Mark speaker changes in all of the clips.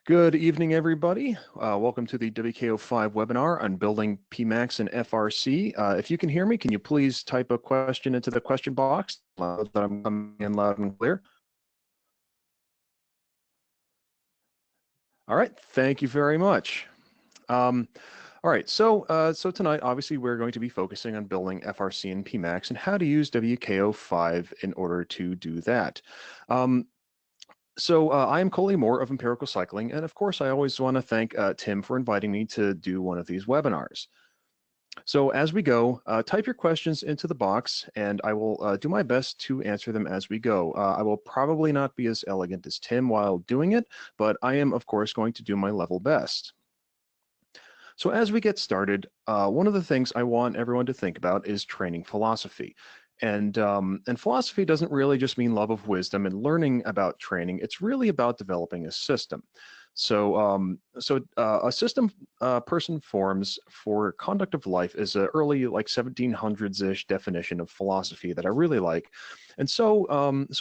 Speaker 1: Good evening, everybody. Welcome to the WKO5 webinar on building Pmax and FRC. If you can hear me, can you please type a question into the question box that I'm coming in loud and clear? All right, thank you very much. All right, so tonight, obviously, we're going to be focusing on building FRC and Pmax and how to use WKO5 in order to do that. I am Kolie Moore of Empirical Cycling, and of course, I always want to thank Tim for inviting me to do one of these webinars. So as we go, type your questions into the box, and I will do my best to answer them as we go. I will probably not be as elegant as Tim while doing it, but I am, of course, going to do my level best. So as we get started, one of the things I want everyone to think about is training philosophy. And philosophy doesn't really just mean love of wisdom and learning about training. It's really about developing a system. So a system a person forms for conduct of life is an early, like 1700s-ish definition of philosophy that I really like. And so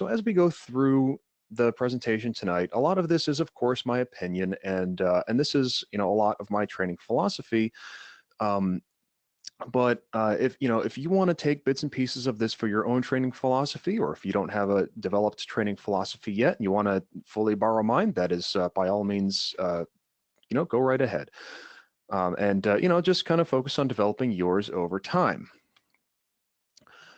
Speaker 1: as we go through the presentation tonight, a lot of this is, of course, my opinion, and this is, a lot of my training philosophy. But if you want to take bits and pieces of this for your own training philosophy, or if you don't have a developed training philosophy yet and you want to fully borrow mine, that is by all means, go right ahead. Just kind of focus on developing yours over time.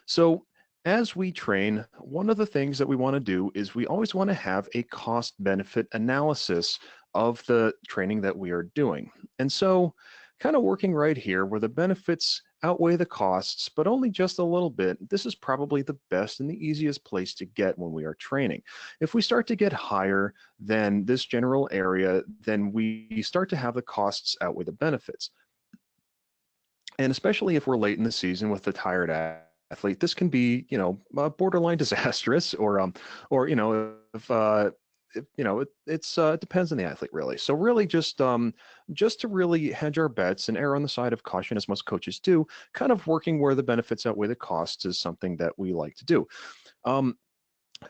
Speaker 1: So as we train, one of the things that we want to do is we always want to have a cost-benefit analysis of the training that we are doing. And so kind of working right here where the benefits outweigh the costs, but only just a little bit, this is probably the best and the easiest place to get when we are training. If we start to get higher than this general area, then we start to have the costs outweigh the benefits. And especially if we're late in the season with the tired athlete, this can be, borderline disastrous, or it depends on the athlete, really. So really just to really hedge our bets and err on the side of caution, as most coaches do, kind of working where the benefits outweigh the costs is something that we like to do.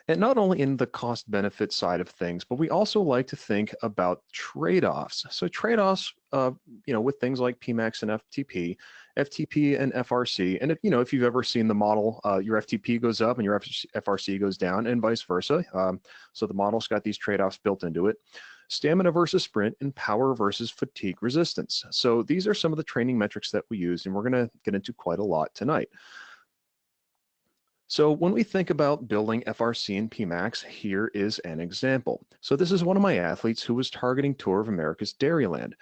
Speaker 1: And not only in the cost benefit side of things, but we also like to think about trade-offs. So trade-offs, with things like Pmax and FTP and FRC. And if you've ever seen the model, your FTP goes up and your FRC goes down, and vice versa. So the model's got these trade-offs built into it. Stamina versus sprint, and power versus fatigue resistance. So these are some of the training metrics that we use, and we're going to get into quite a lot tonight. So when we think about building FRC and Pmax, here is an example. So this is one of my athletes who was targeting Tour of America's Dairyland.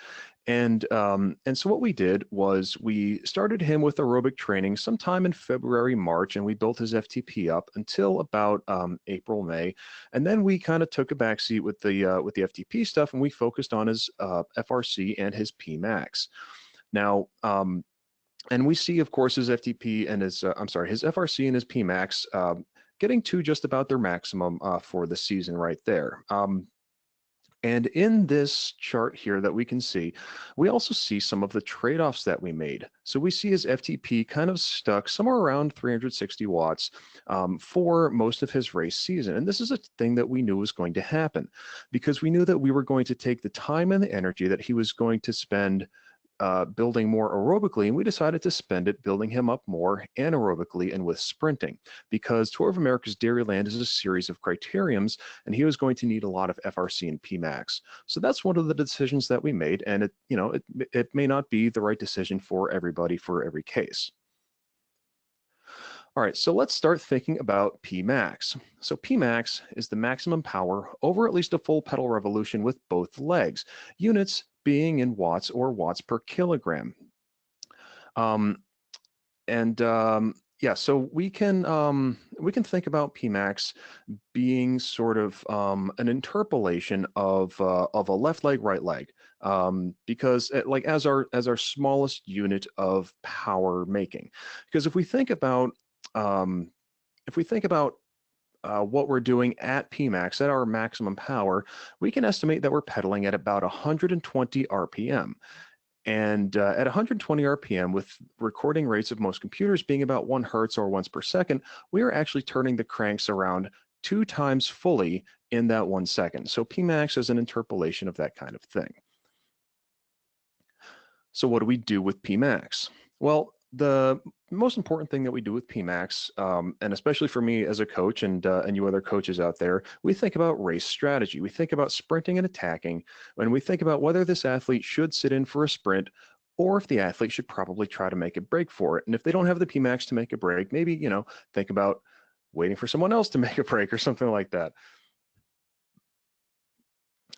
Speaker 1: And so what we did was we started him with aerobic training sometime in February, March, and we built his FTP up until about April, May. And then we kind of took a backseat with the FTP stuff, and we focused on his FRC and his Pmax. Now, and we see, of course, his FTP and his FRC and his Pmax getting to just about their maximum for the season right there. And in this chart here that we can see, we also see some of the trade-offs that we made. So we see his FTP kind of stuck somewhere around 360 watts for most of his race season. And this is a thing that we knew was going to happen, because we knew that we were going to take the time and the energy that he was going to spend building more aerobically, and we decided to spend it building him up more anaerobically and with sprinting, because Tour of America's Dairyland is a series of criteriums, and he was going to need a lot of FRC and Pmax. So that's one of the decisions that we made, and it may not be the right decision for everybody for every case. All right, so let's start thinking about Pmax. So Pmax is the maximum power over at least a full pedal revolution with both legs, units being in watts or watts per kilogram. Yeah, so we can think about Pmax being sort of an interpolation of a left leg, right leg, because as our smallest unit of power making. Because if we think about what we're doing at Pmax, at our maximum power, we can estimate that we're pedaling at about 120 RPM. And at 120 RPM, with recording rates of most computers being about 1 hertz or once per second, we are actually turning the cranks around 2 times fully in that 1 second. So Pmax is an interpolation of that kind of thing. So what do we do with Pmax? Well, the most important thing that we do with Pmax, and especially for me as a coach and you other coaches out there, we think about race strategy. We think about sprinting and attacking, and we think about whether this athlete should sit in for a sprint or if the athlete should probably try to make a break for it. And if they don't have the Pmax to make a break, maybe, think about waiting for someone else to make a break or something like that.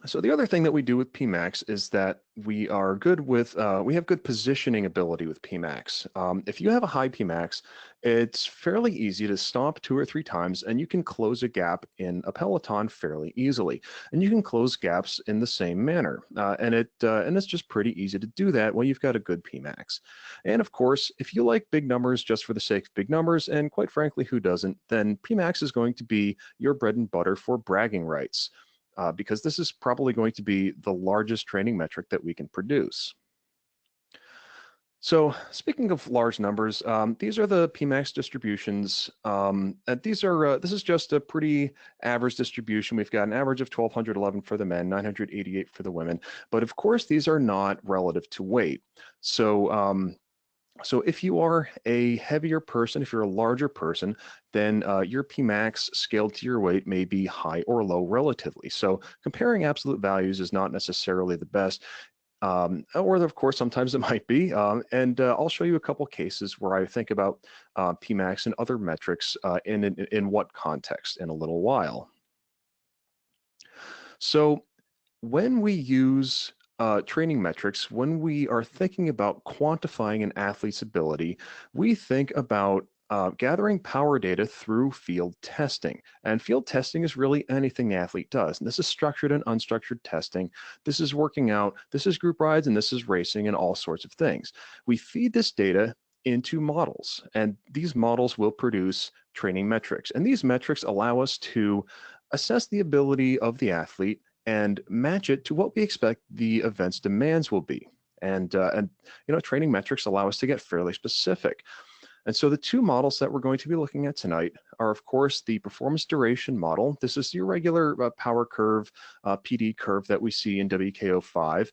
Speaker 1: So the other thing that we do with Pmax is that we are good with, we have good positioning ability with Pmax. If you have a high Pmax, it's fairly easy to stop 2 or 3 times and you can close a gap in a peloton fairly easily. And you can close gaps in the same manner. And it's just pretty easy to do that when you've got a good Pmax. And of course, if you like big numbers just for the sake of big numbers, and quite frankly, who doesn't, then Pmax is going to be your bread and butter for bragging rights. Because this is probably going to be the largest training metric that we can produce. So speaking of large numbers, these are the Pmax distributions. And this is just a pretty average distribution. We've got an average of 1,211 for the men, 988 for the women. But of course, these are not relative to weight. So if you are a heavier person, if you're a larger person, then your Pmax scaled to your weight may be high or low relatively. So comparing absolute values is not necessarily the best, or of course, sometimes it might be. And I'll show you a couple cases where I think about Pmax and other metrics in what context in a little while. So when we use training metrics, when we are thinking about quantifying an athlete's ability, we think about gathering power data through field testing. And field testing is really anything the athlete does. And this is structured and unstructured testing. This is working out, this is group rides, and this is racing and all sorts of things. We feed this data into models, and these models will produce training metrics. And these metrics allow us to assess the ability of the athlete and match it to what we expect the event's demands will be. And training metrics allow us to get fairly specific. And so the 2 models that we're going to be looking at tonight are, of course, the performance duration model. This is your regular power curve, PD curve that we see in WKO5.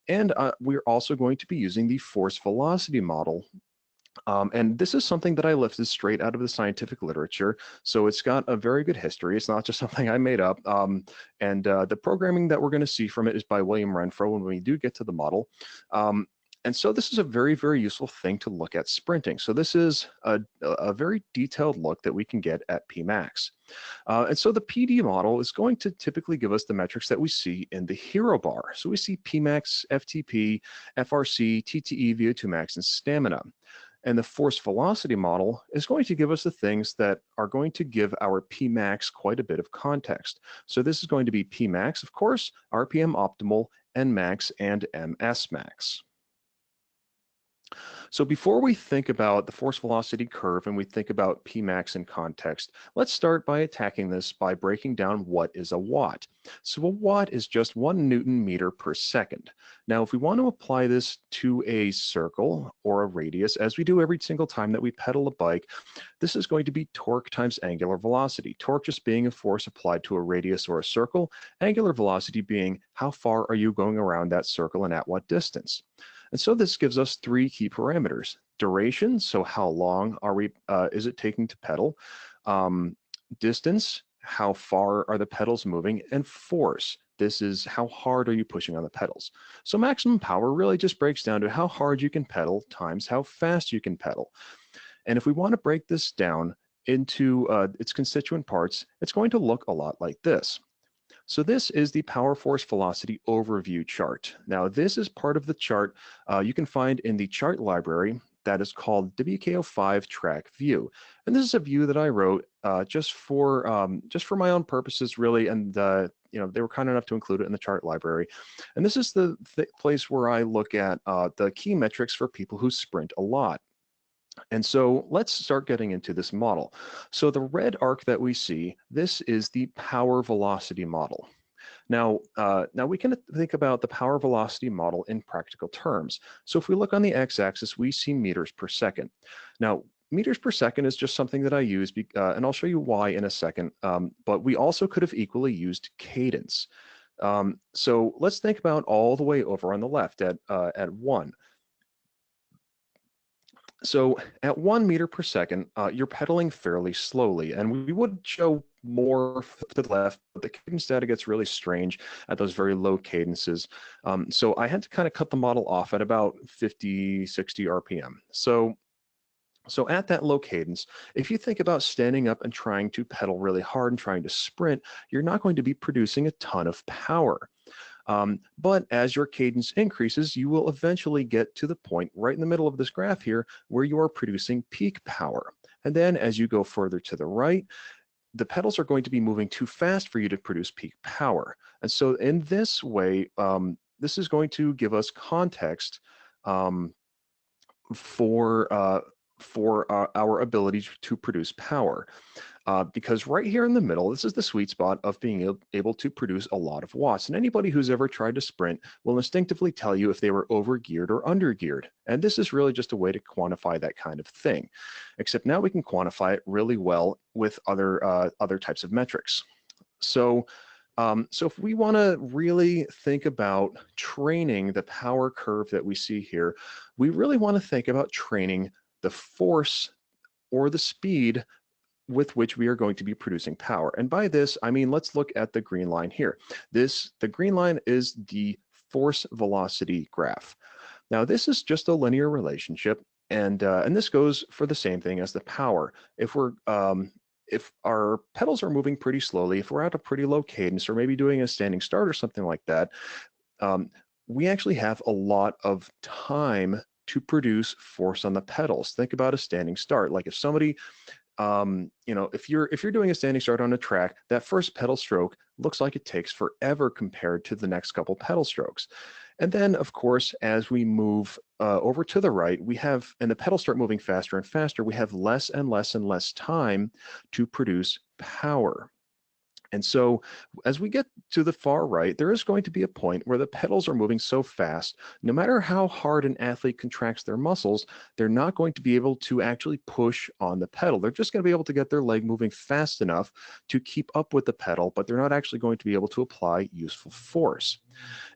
Speaker 1: And we're also going to be using the force velocity model. And this is something that I lifted straight out of the scientific literature. So it's got a very good history. It's not just something I made up. The programming that we're going to see from it is by William Renfro when we do get to the model. And so this is a very, very useful thing to look at sprinting. So this is a very detailed look that we can get at Pmax. And so the PD model is going to typically give us the metrics that we see in the hero bar. So we see Pmax, FTP, FRC, TTE, VO2 max, and stamina. And the force velocity model is going to give us the things that are going to give our Pmax quite a bit of context. So this is going to be Pmax, of course, RPM optimal, Nmax, and MS max. So before we think about the force velocity curve and we think about Pmax in context, let's start by attacking this by breaking down what is a watt. So a watt is just 1 Newton meter per second. Now, if we want to apply this to a circle or a radius, as we do every single time that we pedal a bike, this is going to be torque times angular velocity. Torque just being a force applied to a radius or a circle, angular velocity being how far are you going around that circle and at what distance. And so this gives us 3 key parameters: duration, so how long is it taking to pedal, distance, how far are the pedals moving, and force. This is how hard are you pushing on the pedals. So maximum power really just breaks down to how hard you can pedal times how fast you can pedal. And if we want to break this down into its constituent parts, it's going to look a lot like this. So this is the power force velocity overview chart. Now this is part of the chart you can find in the chart library that is called WKO5 track view. And this is a view that I wrote just for my own purposes really, and they were kind enough to include it in the chart library. And this is the place where I look at the key metrics for people who sprint a lot. And so let's start getting into this model. So the red arc that we see, this is the power velocity model. Now we can think about the power velocity model in practical terms. So if we look on the x-axis, we see meters per second. Now, meters per second is just something that I use, and I'll show you why in a second, but we also could have equally used cadence. So let's think about all the way over on the left at 1. So at 1 meter per second, you're pedaling fairly slowly, and we would show more to the left, but the cadence data gets really strange at those very low cadences. So I had to kind of cut the model off at about 50, 60 RPM. So at that low cadence, if you think about standing up and trying to pedal really hard and trying to sprint, you're not going to be producing a ton of power. But as your cadence increases, you will eventually get to the point right in the middle of this graph here where you are producing peak power. And then as you go further to the right, the pedals are going to be moving too fast for you to produce peak power. And so in this way, this is going to give us context for our ability to produce power. Because right here in the middle, this is the sweet spot of being able to produce a lot of watts. And anybody who's ever tried to sprint will instinctively tell you if they were overgeared or undergeared. And this is really just a way to quantify that kind of thing. Except now we can quantify it really well with other types of metrics. So if we want to really think about training the power curve that we see here, we really want to think about training the force or the speed with which we are going to be producing power. And by this, I mean, let's look at the green line here. The green line is the force velocity graph. Now, this is just a linear relationship, and this goes for the same thing as the power. If our pedals are moving pretty slowly, if we're at a pretty low cadence, or maybe doing a standing start or something like that, we actually have a lot of time to produce force on the pedals. Think about a standing start. Like if somebody, if you're doing a standing start on a track, that first pedal stroke looks like it takes forever compared to the next couple pedal strokes. And then, of course, as we move over to the right, and the pedals start moving faster and faster, we have less and less and less time to produce power. And so as we get to the far right, there is going to be a point where the pedals are moving so fast, no matter how hard an athlete contracts their muscles, they're not going to be able to actually push on the pedal. They're just going to be able to get their leg moving fast enough to keep up with the pedal, but they're not actually going to be able to apply useful force.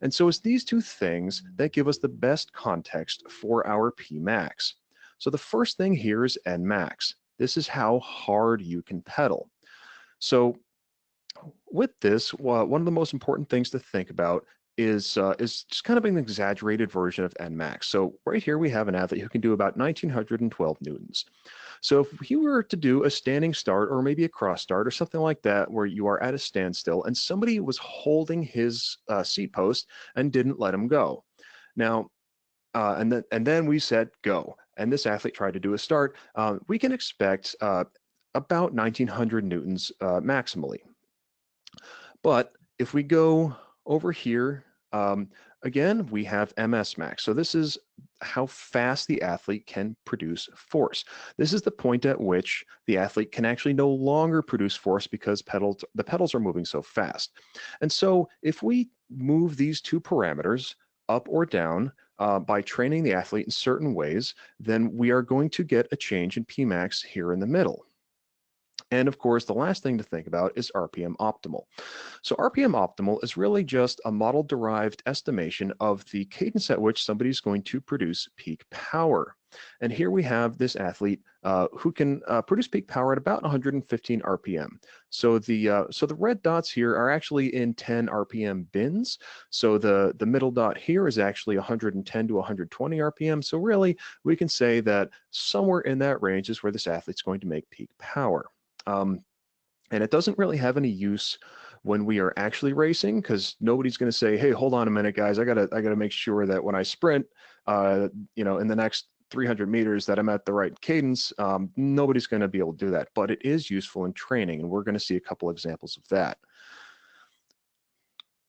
Speaker 1: And so it's these two things that give us the best context for our Pmax. So the first thing here is Nmax. This is how hard you can pedal. So with this, one of the most important things to think about is just kind of an exaggerated version of Nmax. So right here we have an athlete who can do about 1912 newtons. So if he were to do a standing start or maybe a cross start or something like that where you are at a standstill and somebody was holding his seat post and didn't let him go. Now, and then we said go, and this athlete tried to do a start, we can expect about 1900 newtons maximally. But if we go over here, again, we have MS max. So this is how fast the athlete can produce force. This is the point at which the athlete can actually no longer produce force because the pedals are moving so fast. And so if we move these two parameters up or down by training the athlete in certain ways, then we are going to get a change in Pmax here in the middle. And of course, the last thing to think about is RPM optimal. So RPM optimal is really just a model-derived estimation of the cadence at which somebody's going to produce peak power. And here we have this athlete who can produce peak power at about 115 RPM. So the red dots here are actually in 10 RPM bins. So the middle dot here is actually 110 to 120 RPM. So really, we can say that somewhere in that range is where this athlete's going to make peak power. And it doesn't really have any use when we are actually racing, because nobody's going to say, hey, hold on a minute, guys, I gotta make sure that when I sprint, in the next 300 meters that I'm at the right cadence. Nobody's going to be able to do that, but it is useful in training, and we're going to see a couple examples of that.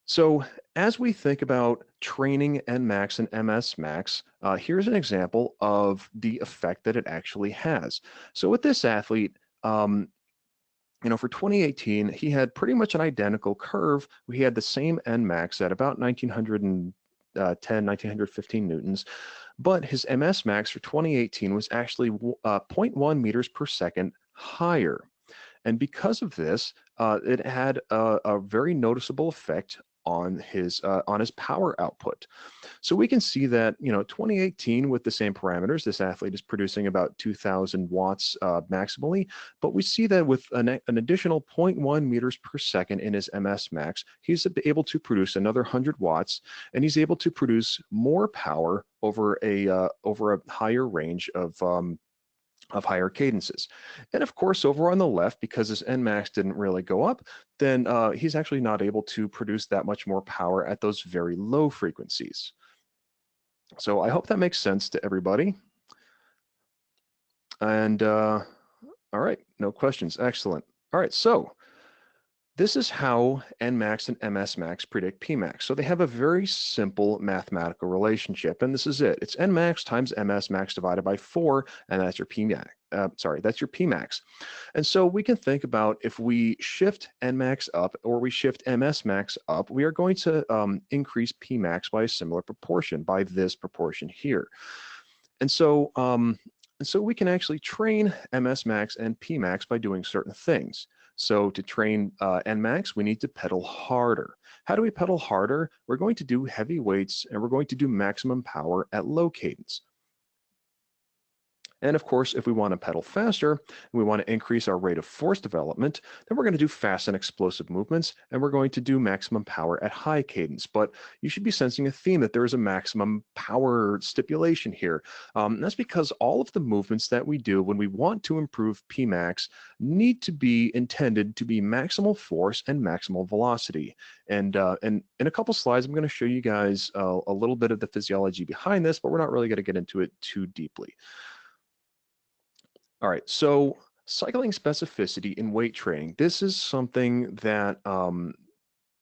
Speaker 1: So as we think about training Nmax and MS max, here's an example of the effect that it actually has. So with this athlete, for 2018, he had pretty much an identical curve. We had the same Nmax at about 1900 1915 newtons, but his MS max for 2018 was actually 0.1 meters per second higher. And because of this, it had a very noticeable effect on his power output. So we can see that, 2018 with the same parameters, this athlete is producing about 2,000 watts maximally, but we see that with an additional 0.1 meters per second in his MS max, he's able to produce another 100 watts, and he's able to produce more power over a higher range of higher cadences. And of course, over on the left, because his Nmax didn't really go up, then he's actually not able to produce that much more power at those very low frequencies. So I hope that makes sense to everybody. And all right, no questions. Excellent. All right, so this is how Nmax and MS max predict Pmax. So they have a very simple mathematical relationship, and this is it. It's Nmax times MS max divided by 4, and that's your Pmax. That's your Pmax. And so we can think about if we shift Nmax up or we shift MS max up, we are going to increase Pmax by a similar proportion, by this proportion here. And so we can actually train MS max and Pmax by doing certain things. So to train Nmax, we need to pedal harder. How do we pedal harder? We're going to do heavy weights, and we're going to do maximum power at low cadence. And of course, if we want to pedal faster, and we want to increase our rate of force development, then we're going to do fast and explosive movements, and we're going to do maximum power at high cadence. But you should be sensing a theme that there is a maximum power stipulation here. And that's because all of the movements that we do when we want to improve Pmax need to be intended to be maximal force and maximal velocity. And in a couple slides, I'm going to show you guys a little bit of the physiology behind this, but we're not really going to get into it too deeply. All right, so cycling specificity in weight training. This is something that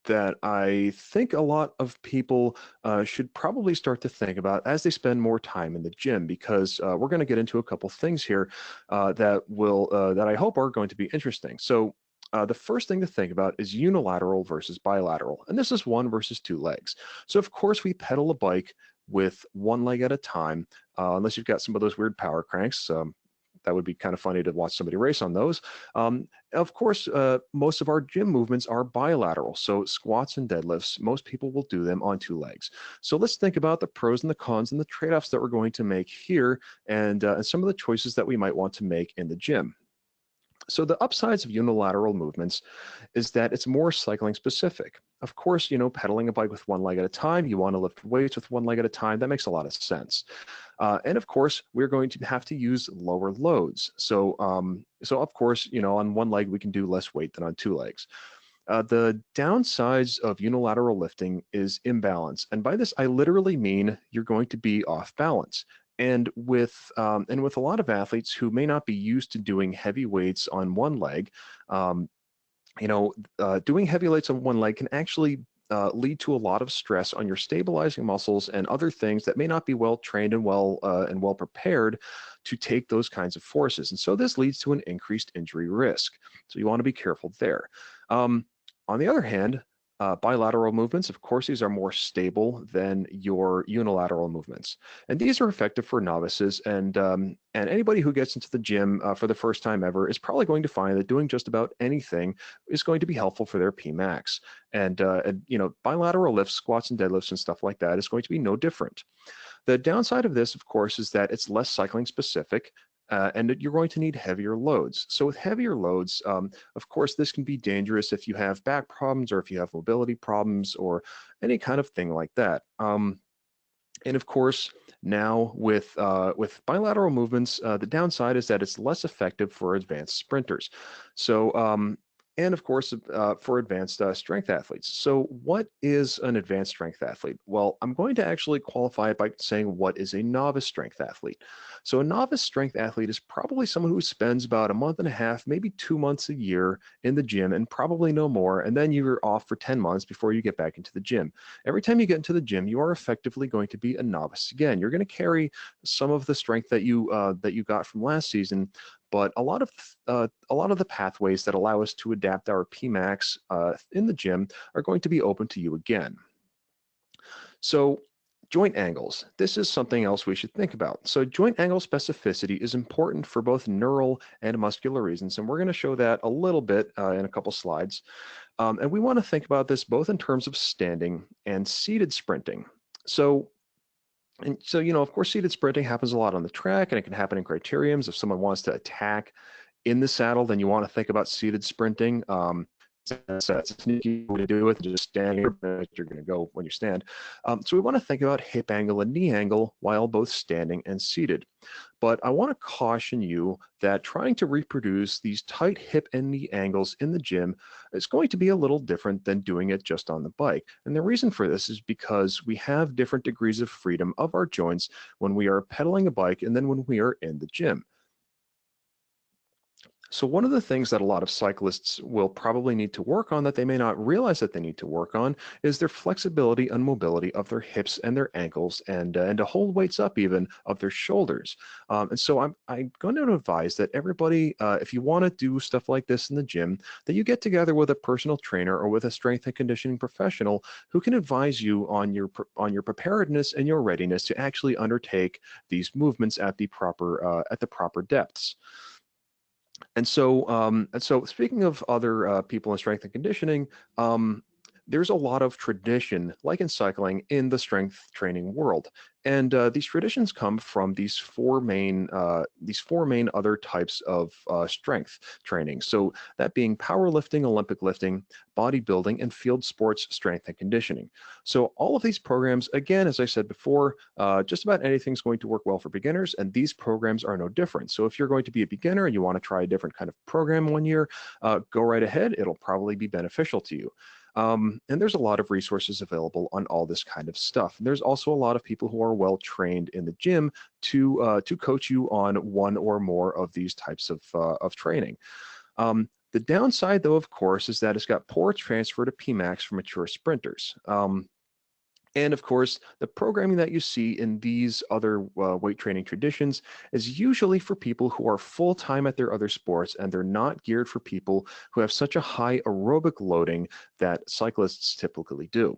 Speaker 1: that I think a lot of people should probably start to think about as they spend more time in the gym, because we're going to get into a couple things here that I hope are going to be interesting. So the first thing to think about is unilateral versus bilateral, and this is 1 versus 2 legs. So of course we pedal a bike with 1 leg at a time, unless you've got some of those weird power cranks. That would be kind of funny to watch somebody race on those. Of course, most of our gym movements are bilateral. So squats and deadlifts, most people will do them on 2 legs. So let's think about the pros and the cons and the trade-offs that we're going to make here, and some of the choices that we might want to make in the gym. So the upsides of unilateral movements is that it's more cycling specific. Of course, pedaling a bike with 1 leg at a time, you want to lift weights with 1 leg at a time. That makes a lot of sense. And of course, we're going to have to use lower loads. So of course, on 1 leg, we can do less weight than on 2 legs. The downsides of unilateral lifting is imbalance. And by this, I literally mean you're going to be off balance. And with a lot of athletes who may not be used to doing heavy weights on 1 leg, doing heavy weights on 1 leg can actually lead to a lot of stress on your stabilizing muscles and other things that may not be well trained and well prepared to take those kinds of forces. And so this leads to an increased injury risk. So you want to be careful there. On the other hand, bilateral movements, of course, these are more stable than your unilateral movements. And these are effective for novices, and anybody who gets into the gym for the first time ever is probably going to find that doing just about anything is going to be helpful for their Pmax. And bilateral lifts, squats and deadlifts and stuff like that is going to be no different. The downside of this, of course, is that it's less cycling specific, and you're going to need heavier loads. So with heavier loads, of course, this can be dangerous if you have back problems or if you have mobility problems or any kind of thing like that. And of course, now with bilateral movements, the downside is that it's less effective for advanced sprinters. So and of course, for advanced strength athletes. So what is an advanced strength athlete? Well, I'm going to actually qualify it by saying what is a novice strength athlete. So a novice strength athlete is probably someone who spends about 1.5 months, maybe 2 months a year in the gym, and probably no more. And then you're off for 10 months before you get back into the gym. Every time you get into the gym, you are effectively going to be a novice again. You're going to carry some of the strength that you got from last season, but a lot of the pathways that allow us to adapt our Pmax in the gym are going to be open to you again. So Joint angles. This is something else we should think about. So joint angle specificity is important for both neural and muscular reasons, and we're going to show that a little bit in a couple slides. And we want to think about this both in terms of standing and seated sprinting. So, of course, seated sprinting happens a lot on the track, and it can happen in criteriums. If someone wants to attack in the saddle, then you want to think about seated sprinting. That's a sneaky way to do it. Just stand here, but you're going to go when you stand. So we want to think about hip angle and knee angle while both standing and seated. But I want to caution you that trying to reproduce these tight hip and knee angles in the gym is going to be a little different than doing it just on the bike. And the reason for this is because we have different degrees of freedom of our joints when we are pedaling a bike and then when we are in the gym. So one of the things that a lot of cyclists will probably need to work on that they may not realize that they need to work on is their flexibility and mobility of their hips and their ankles and to hold weights up even of their shoulders. And so I'm going to advise that everybody, if you want to do stuff like this in the gym, that you get together with a personal trainer or with a strength and conditioning professional who can advise you on your preparedness and your readiness to actually undertake these movements at the proper depths. And so speaking of other people in strength and conditioning, there's a lot of tradition, like in cycling, in the strength training world. And these traditions come from these four main other types of strength training. So that being powerlifting, Olympic lifting, bodybuilding, and field sports strength and conditioning. So all of these programs, again, as I said before, just about anything's going to work well for beginners, and these programs are no different. So if you're going to be a beginner and you want to try a different kind of program one year, go right ahead. It'll probably be beneficial to you. And there's a lot of resources available on all this kind of stuff. There's also a lot of people who are well trained in the gym to coach you on one or more of these types of training. The downside, though, of course, is that it's got poor transfer to Pmax for mature sprinters. And of course, the programming that you see in these other weight training traditions is usually for people who are full-time at their other sports, and they're not geared for people who have such a high aerobic loading that cyclists typically do.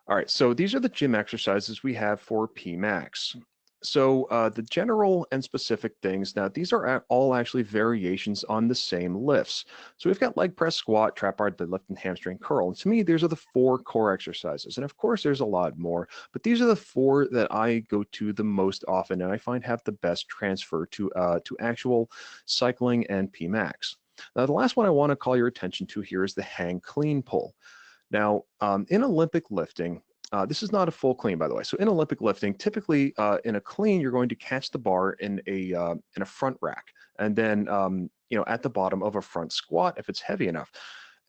Speaker 1: All right, so these are the gym exercises we have for Pmax. So the general and specific things, now these are all actually variations on the same lifts. So we've got leg press, squat, trap bar, deadlift, and hamstring curl. And to me, these are the four core exercises. And of course, there's a lot more, but these are the four that I go to the most often and I find have the best transfer to actual cycling and Pmax. Now, the last one I want to call your attention to here is the hang clean pull. Now, in Olympic lifting, this is not a full clean, by the way. So in Olympic lifting, typically in a clean, you're going to catch the bar in a front rack, and then at the bottom of a front squat if it's heavy enough.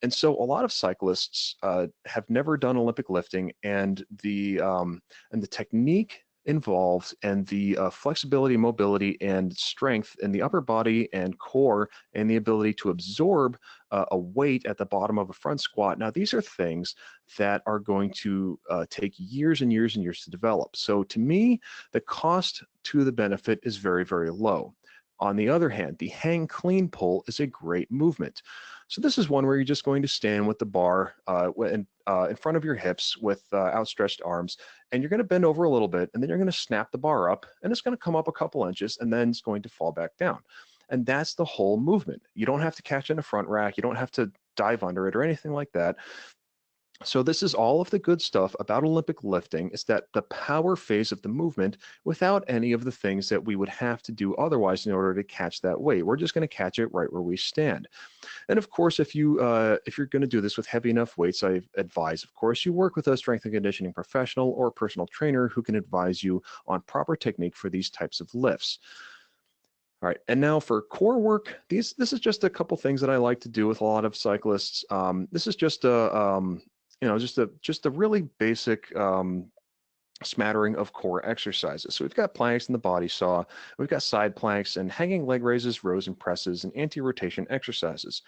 Speaker 1: And so a lot of cyclists have never done Olympic lifting, and the technique involved and the flexibility, mobility, and strength in the upper body and core, and the ability to absorb a weight at the bottom of a front squat. Now, these are things that are going to take years and years and years to develop. So to me, the cost to the benefit is very, very low. On the other hand, the hang clean pull is a great movement. So this is one where you're just going to stand with the bar in front of your hips with outstretched arms, and you're going to bend over a little bit, and then you're going to snap the bar up, and it's going to come up a couple inches, and then it's going to fall back down. And that's the whole movement. You don't have to catch in a front rack. You don't have to dive under it or anything like that. So this is all of the good stuff about Olympic lifting, is that the power phase of the movement without any of the things that we would have to do otherwise in order to catch that weight. We're just going to catch it right where we stand. And of course, if you're going to do this with heavy enough weights, I advise, of course, you work with a strength and conditioning professional or a personal trainer who can advise you on proper technique for these types of lifts. All right, and now for core work, this is just a couple things that I like to do with a lot of cyclists. This is just just a really basic smattering of core exercises. So we've got planks in the body saw, we've got side planks and hanging leg raises, rows and presses, and anti-rotation exercises.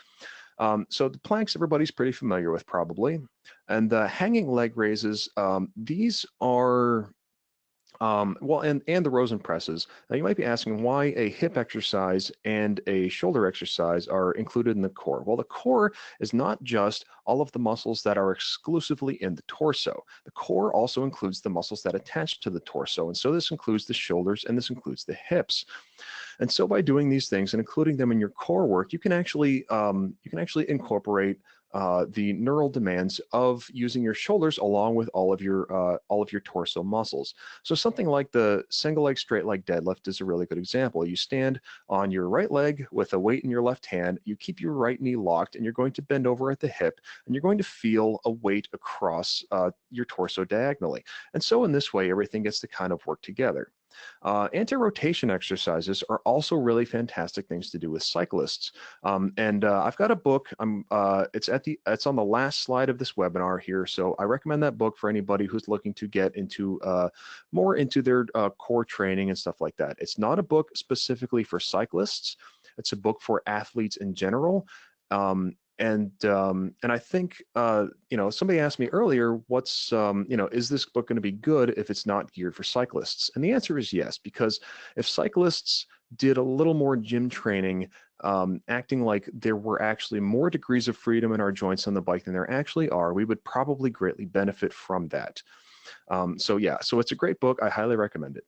Speaker 1: So the planks everybody's pretty familiar with probably, and the hanging leg raises, these are Well, and the rows and presses. Now you might be asking why a hip exercise and a shoulder exercise are included in the core. Well, the core is not just all of the muscles that are exclusively in the torso. The core also includes the muscles that attach to the torso, and so this includes the shoulders and this includes the hips. And so by doing these things and including them in your core work, you can actually incorporate the neural demands of using your shoulders along with all of your torso muscles. So something like the single leg straight leg deadlift is a really good example. You stand on your right leg with a weight in your left hand, you keep your right knee locked, and you're going to bend over at the hip, and you're going to feel a weight across your torso diagonally. And so in this way, everything gets to kind of work together. Anti-rotation exercises are also really fantastic things to do with cyclists. And I've got a book. It's on the last slide of this webinar here. So I recommend that book for anybody who's looking to get into more into their core training and stuff like that. It's not a book specifically for cyclists. It's a book for athletes in general. And I think somebody asked me earlier, is this book going to be good if it's not geared for cyclists? And the answer is yes, because if cyclists did a little more gym training, acting like there were actually more degrees of freedom in our joints on the bike than there actually are, we would probably greatly benefit from that. So it's a great book. I highly recommend it.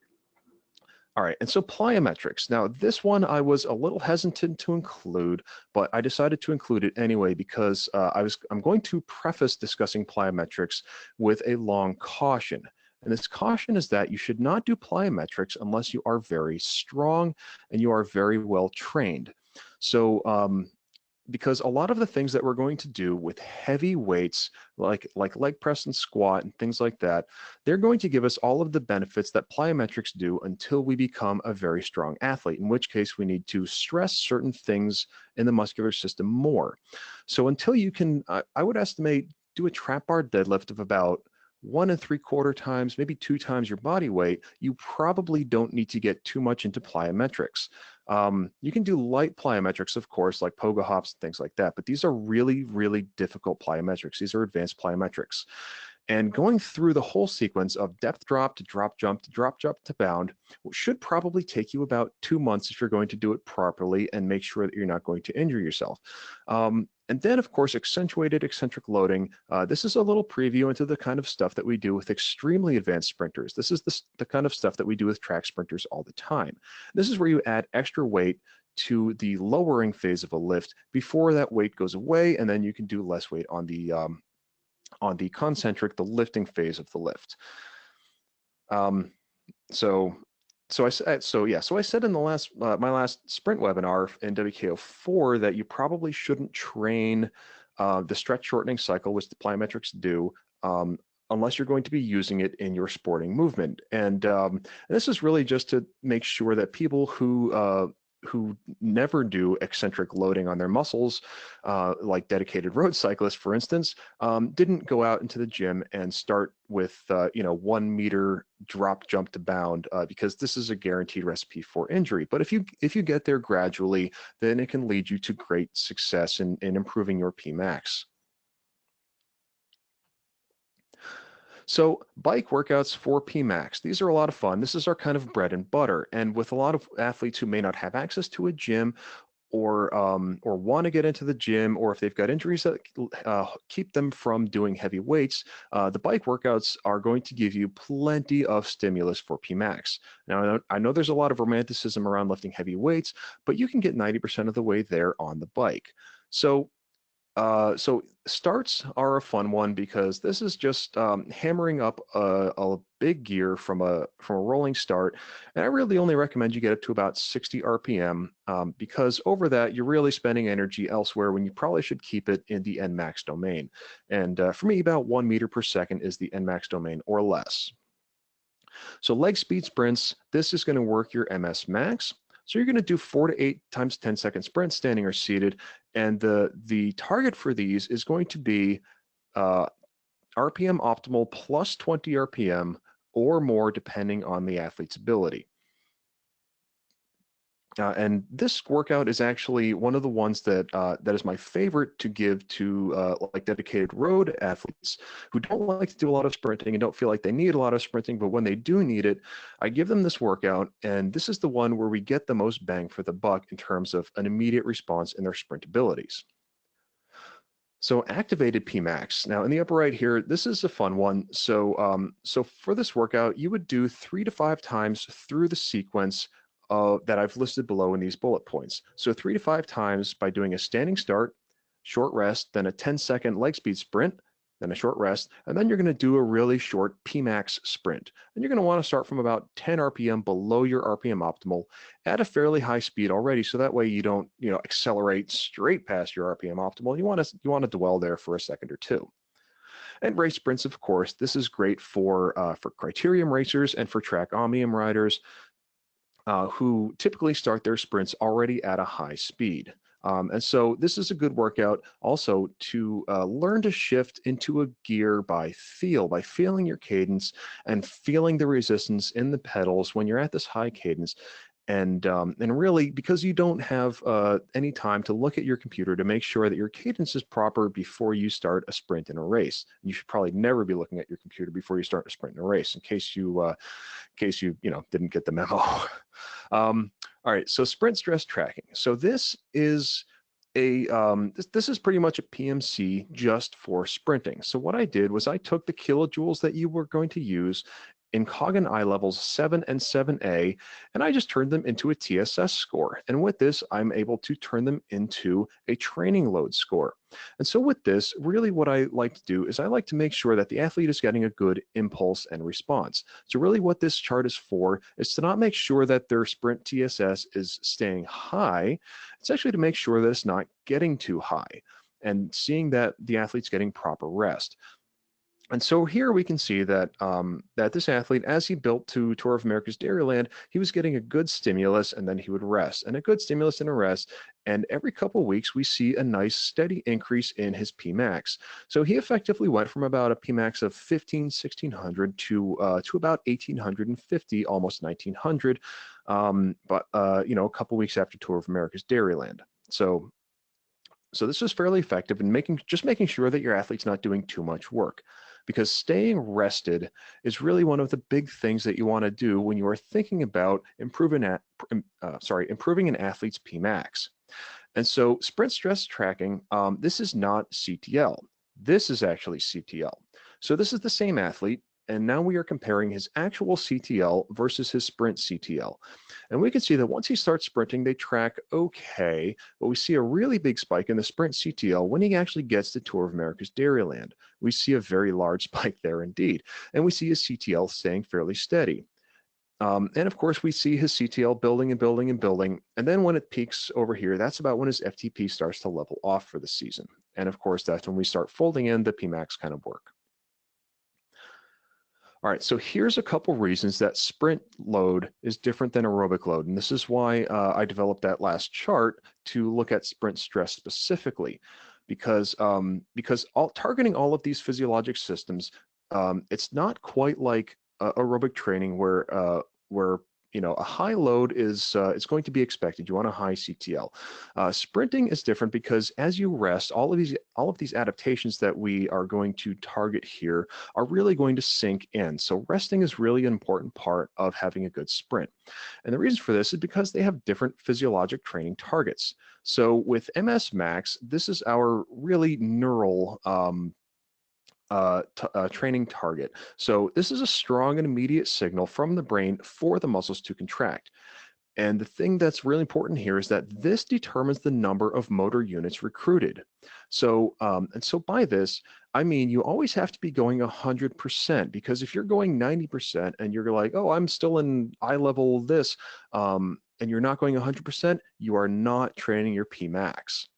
Speaker 1: All right, and so plyometrics. Now, this one I was a little hesitant to include, but I decided to include it anyway because I'm going to preface discussing plyometrics with a long caution. And this caution is that you should not do plyometrics unless you are very strong and you are very well trained. So because a lot of the things that we're going to do with heavy weights, like leg press and squat and things like that, they're going to give us all of the benefits that plyometrics do until we become a very strong athlete, in which case we need to stress certain things in the muscular system more. So until you can, I would estimate, do a trap bar deadlift of about 1 3/4 times, maybe 2 times your body weight, you probably don't need to get too much into plyometrics. You can do light plyometrics, of course, like pogo hops and things like that, but these are really, really difficult plyometrics. These are advanced plyometrics. And going through the whole sequence of depth drop to drop jump to drop jump to bound should probably take you about 2 months if you're going to do it properly and make sure that you're not going to injure yourself. And then, of course, accentuated eccentric loading. This is a little preview into the kind of stuff that we do with extremely advanced sprinters. This is the kind of stuff that we do with track sprinters all the time. This is where you add extra weight to the lowering phase of a lift before that weight goes away, and then you can do less weight on the concentric, the lifting phase of the lift. So I said in the my last sprint webinar in WKO4 that you probably shouldn't train the stretch shortening cycle, which the plyometrics do, unless you're going to be using it in your sporting movement. And this is really just to make sure that people who never do eccentric loading on their muscles, like dedicated road cyclists, for instance, didn't go out into the gym and start with 1 meter drop jump to bound, because this is a guaranteed recipe for injury. But if you get there gradually, then it can lead you to great success in improving your Pmax. So bike workouts for Pmax, these are a lot of fun. This is our kind of bread and butter. And with a lot of athletes who may not have access to a gym or want to get into the gym, or if they've got injuries that keep them from doing heavy weights, the bike workouts are going to give you plenty of stimulus for Pmax. Now, I know there's a lot of romanticism around lifting heavy weights, but you can get 90% of the way there on the bike. So starts are a fun one because this is just hammering up a big gear from a rolling start, and I really only recommend you get up to about 60 RPM because over that you're really spending energy elsewhere when you probably should keep it in the Nmax domain. And for me, about 1 meter per second is the Nmax domain or less. So leg speed sprints, this is going to work your MS max. So you're going to do 4 to 8 times 10-second sprints, standing or seated, and the target for these is going to be RPM optimal plus 20 RPM or more, depending on the athlete's ability. And this workout is actually one of the ones that that is my favorite to give to like dedicated road athletes who don't like to do a lot of sprinting and don't feel like they need a lot of sprinting, but when they do need it, I give them this workout, and this is the one where we get the most bang for the buck in terms of an immediate response in their sprint abilities. So activated Pmax. Now in the upper right here, this is a fun one. So for this workout, you would do 3 to 5 times through the sequence that I've listed below in these bullet points. So 3 to 5 times by doing a standing start, short rest, then a 10-second leg speed sprint, then a short rest, and then you're going to do a really short Pmax sprint. And you're going to want to start from about 10 RPM below your RPM optimal at a fairly high speed already, so that way you don't, accelerate straight past your RPM optimal. You want to dwell there for a second or two. And race sprints, of course, this is great for criterium racers and for track omnium riders who typically start their sprints already at a high speed. And so this is a good workout also to learn to shift into a gear by feeling your cadence and feeling the resistance in the pedals when you're at this high cadence. And really, because you don't have any time to look at your computer to make sure that your cadence is proper before you start a sprint in a race. You should probably never be looking at your computer before you start a sprint in a race, in case you didn't get the memo. All right, so sprint stress tracking. So this is this is pretty much a PMC just for sprinting. So what I did was I took the kilojoules that you were going to use in Cog and I levels 7 and 7A, and I just turned them into a TSS score. And with this, I'm able to turn them into a training load score. And so with this, really what I like to do is I like to make sure that the athlete is getting a good impulse and response. So really what this chart is for is to not make sure that their sprint TSS is staying high. It's actually to make sure that it's not getting too high and seeing that the athlete's getting proper rest. And so here we can see that that this athlete, as he built to Tour of America's Dairyland, he was getting a good stimulus and then he would rest, and a good stimulus and a rest. And every couple of weeks, we see a nice steady increase in his Pmax. So he effectively went from about a Pmax of 1600 to about 1850, almost 1900, but a couple weeks after Tour of America's Dairyland. So this is fairly effective in making sure that your athlete's not doing too much work, because staying rested is really one of the big things that you want to do when you are thinking about improving an athlete's Pmax. And so sprint stress tracking, this is not CTL. This is actually CTL. So this is the same athlete, and now we are comparing his actual CTL versus his sprint CTL. And we can see that once he starts sprinting, they track okay, but we see a really big spike in the sprint CTL when he actually gets to Tour of America's Dairyland. We see a very large spike there indeed, and we see his CTL staying fairly steady. And of course, we see his CTL building and building and building, and then when it peaks over here, that's about when his FTP starts to level off for the season. And of course, that's when we start folding in the Pmax kind of work. All right, so here's a couple reasons that sprint load is different than aerobic load. And this is why I developed that last chart to look at sprint stress specifically, because targeting all of these physiologic systems, it's not quite like aerobic training where a high load is going to be expected. You want a high CTL. Sprinting is different because as you rest, all of these adaptations that we are going to target here are really going to sink in. So resting is really an important part of having a good sprint. And the reason for this is because they have different physiologic training targets. So with MS Max, this is our really neural training target. So this is a strong and immediate signal from the brain for the muscles to contract. And the thing that's really important here is that this determines the number of motor units recruited. So, and so by this, I mean, you always have to be going 100%, because if you're going 90% and you're like, oh, I'm still in eye level this, and you're not going 100%, you are not training your Pmax.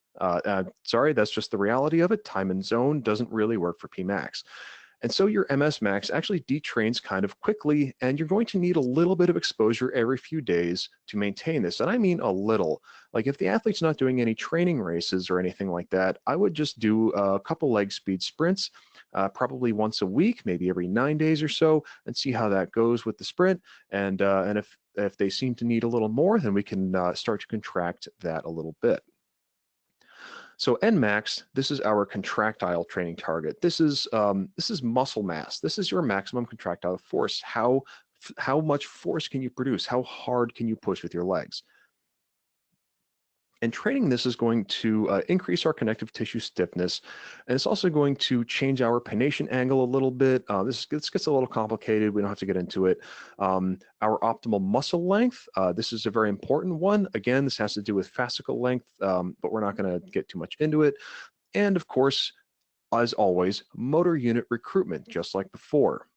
Speaker 1: Sorry, that's just the reality of it. Time and zone doesn't really work for Pmax. And so your MS Max actually detrains kind of quickly, and you're going to need a little bit of exposure every few days to maintain this. And I mean a little. Like if the athlete's not doing any training races or anything like that, I would just do a couple leg speed sprints, probably once a week, maybe every 9 days or so, and see how that goes with the sprint. And if they seem to need a little more, then we can start to contract that a little bit. So Nmax, this is our contractile training target. This is muscle mass. This is your maximum contractile force. How much force can you produce? How hard can you push with your legs? And training this is going to increase our connective tissue stiffness, and it's also going to change our pronation angle a little bit. This gets a little complicated. We don't have to get into it. Our optimal muscle length, this is a very important one. Again, this has to do with fascicle length, but we're not going to get too much into it. And of course, as always, motor unit recruitment, just like before.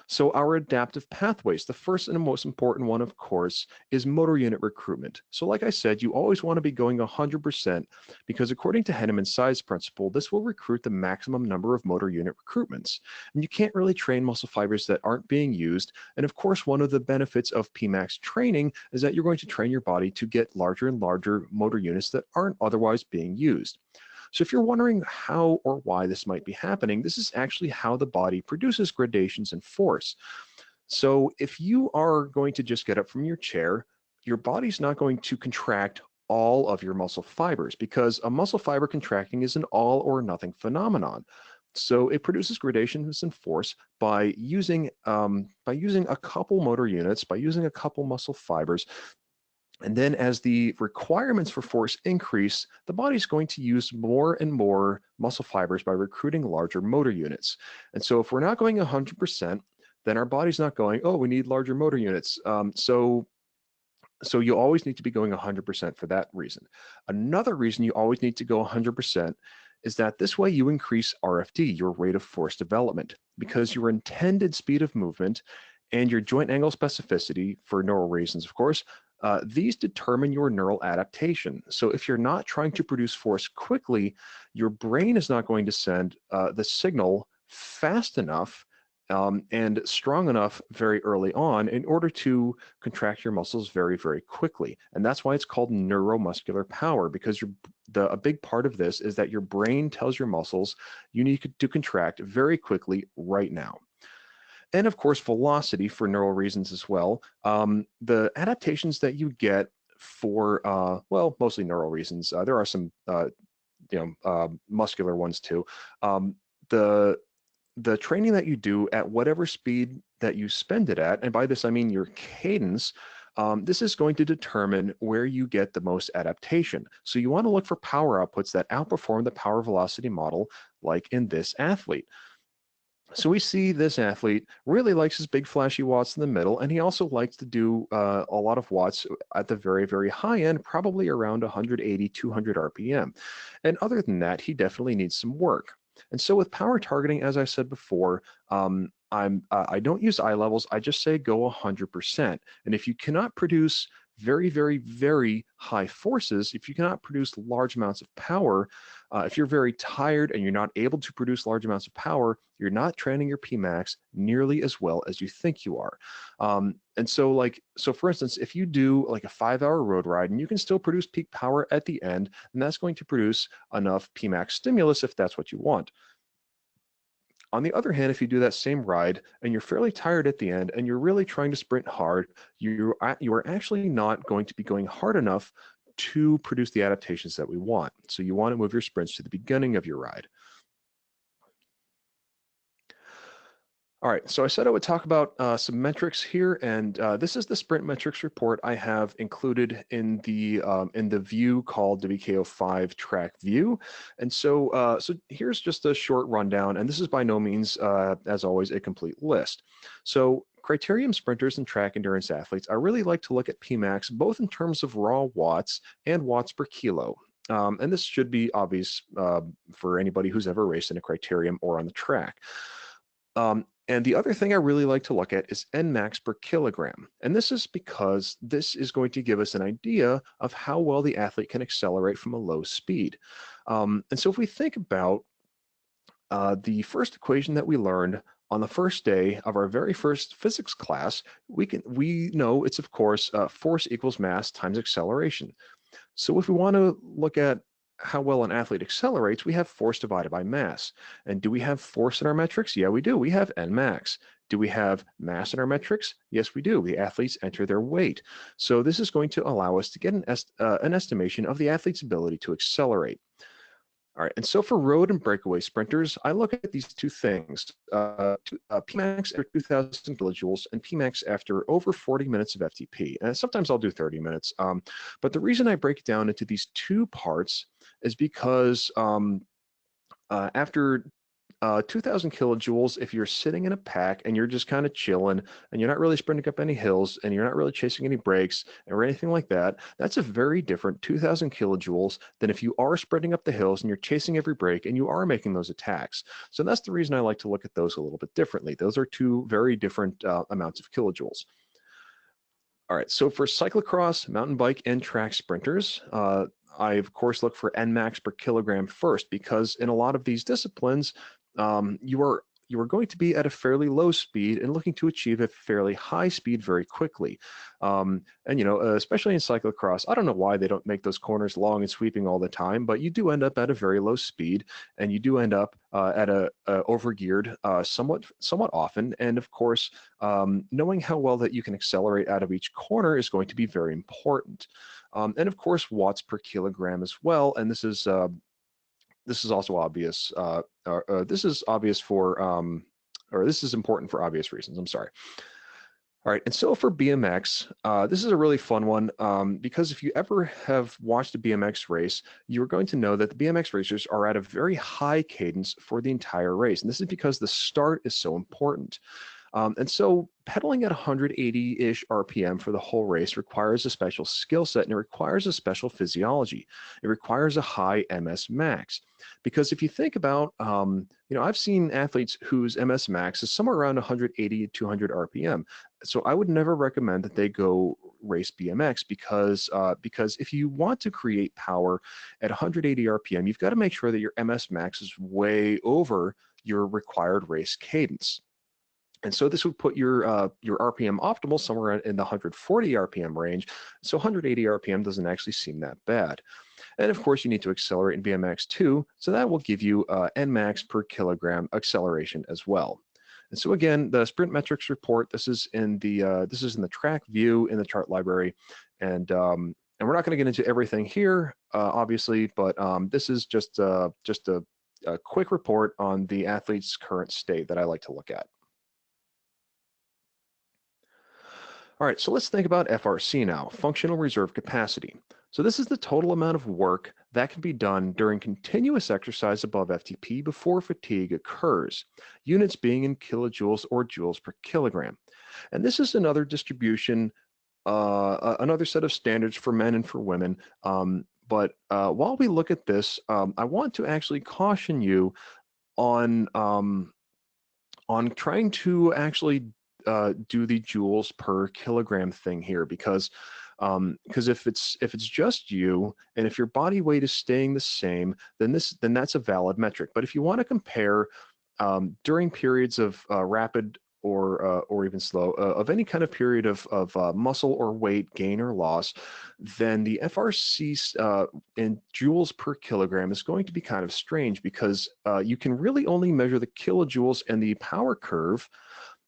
Speaker 1: So our adaptive pathways, the first and the most important one, of course, is motor unit recruitment. So like I said, you always want to be going 100% because according to Henneman's size principle, this will recruit the maximum number of motor unit recruitments. And you can't really train muscle fibers that aren't being used. And of course, one of the benefits of Pmax training is that you're going to train your body to get larger and larger motor units that aren't otherwise being used. So if you're wondering how or why this might be happening, this is actually how the body produces gradations in force. So if you are going to just get up from your chair, your body's not going to contract all of your muscle fibers because a muscle fiber contracting is an all or nothing phenomenon. So it produces gradations in force by using a couple motor units, by using a couple muscle fibers. And then as the requirements for force increase, the body's going to use more and more muscle fibers by recruiting larger motor units. And so if we're not going 100%, then our body's not going, oh, we need larger motor units. So you always need to be going 100% for that reason. Another reason you always need to go 100% is that this way you increase RFD, your rate of force development, because your intended speed of movement and your joint angle specificity, for neural reasons, of course, these determine your neural adaptation. So if you're not trying to produce force quickly, your brain is not going to send the signal fast enough and strong enough very early on in order to contract your muscles very, very quickly. And that's why it's called neuromuscular power, because a big part of this is that your brain tells your muscles you need to contract very quickly right now. And of course, velocity for neural reasons as well. The adaptations that you get for, well, mostly neural reasons. There are some, muscular ones too. The training that you do at whatever speed that you spend it at, and by this I mean your cadence, this is going to determine where you get the most adaptation. So you want to look for power outputs that outperform the power velocity model, like in this athlete. So we see this athlete really likes his big flashy watts in the middle, and he also likes to do a lot of watts at the very, very high end, probably around 180, 200 RPM. And other than that, he definitely needs some work. And so with power targeting, as I said before, I don't use eye levels. I just say go 100%. And if you cannot produce very, very, very high forces, if you cannot produce large amounts of power, if you're very tired and you're not able to produce large amounts of power, you're not training your Pmax nearly as well as you think you are. And so for instance, if you do like a 5-hour road ride and you can still produce peak power at the end, then that's going to produce enough Pmax stimulus if that's what you want. On the other hand, if you do that same ride and you're fairly tired at the end and you're really trying to sprint hard, you are actually not going to be going hard enough to produce the adaptations that we want. So you want to move your sprints to the beginning of your ride. All right, so I said I would talk about some metrics here, and this is the sprint metrics report I have included in the view called WKO5 track view. And so here's just a short rundown, and this is by no means, as always, a complete list. So criterium sprinters and track endurance athletes, I really like to look at Pmax both in terms of raw watts and watts per kilo. And this should be obvious for anybody who's ever raced in a criterium or on the track. And the other thing I really like to look at is Nmax per kilogram. And this is because this is going to give us an idea of how well the athlete can accelerate from a low speed. And so if we think about the first equation that we learned on the first day of our very first physics class, we know it's, of course, force equals mass times acceleration. So if we want to look at how well an athlete accelerates, we have force divided by mass. And do we have force in our metrics? Yeah, we do. We have Nmax. Do we have mass in our metrics? Yes, we do. The athletes enter their weight. So this is going to allow us to get an estimation of the athlete's ability to accelerate. All right, and so for road and breakaway sprinters, I look at these two things, Pmax after 2,000 kilojoules and Pmax after over 40 minutes of FTP. And sometimes I'll do 30 minutes. But the reason I break it down into these two parts is because after 2,000 kilojoules, if you're sitting in a pack and you're just kind of chilling and you're not really sprinting up any hills and you're not really chasing any breaks or anything like that, that's a very different 2,000 kilojoules than if you are sprinting up the hills and you're chasing every break and you are making those attacks. So that's the reason I like to look at those a little bit differently. Those are two very different amounts of kilojoules. All right, so for cyclocross, mountain bike, and track sprinters, I of course look for Nmax per kilogram first, because in a lot of these disciplines, you are going to be at a fairly low speed and looking to achieve a fairly high speed very quickly. And especially in cyclocross, I don't know why they don't make those corners long and sweeping all the time, but you do end up at a very low speed, and you do end up at a overgeared somewhat often. And of course, knowing how well that you can accelerate out of each corner is going to be very important. And of course, watts per kilogram as well. And this is also obvious. This is obvious for, or this is important for obvious reasons. I'm sorry. All right, and so for BMX, this is a really fun one because if you ever have watched a BMX race, you're going to know that the BMX racers are at a very high cadence for the entire race. And this is because the start is so important. And so pedaling at 180-ish RPM for the whole race requires a special skill set, and it requires a special physiology. It requires a high MS max. Because if you think about, I've seen athletes whose MS max is somewhere around 180 to 200 RPM. So I would never recommend that they go race BMX because if you want to create power at 180 RPM, you've got to make sure that your MS max is way over your required race cadence. And so this would put your RPM optimal somewhere in the 140 RPM range. So 180 RPM doesn't actually seem that bad. And of course, you need to accelerate in BMX too. So that will give you Nmax per kilogram acceleration as well. And so again, the sprint metrics report, this is in the track view in the chart library. And we're not going to get into everything here, obviously, but this is just a quick report on the athlete's current state that I like to look at. All right, so let's think about FRC now, functional reserve capacity. So this is the total amount of work that can be done during continuous exercise above FTP before fatigue occurs, units being in kilojoules or joules per kilogram. And this is another distribution, another set of standards for men and for women. But while we look at this, I want to actually caution you on trying to actually do the joules per kilogram thing here, because if it's just you and if your body weight is staying the same, then that's a valid metric. But if you want to compare during periods of rapid or even slow of any kind of period of muscle or weight gain or loss, then the FRC in joules per kilogram is going to be kind of strange, because you can really only measure the kilojoules and the power curve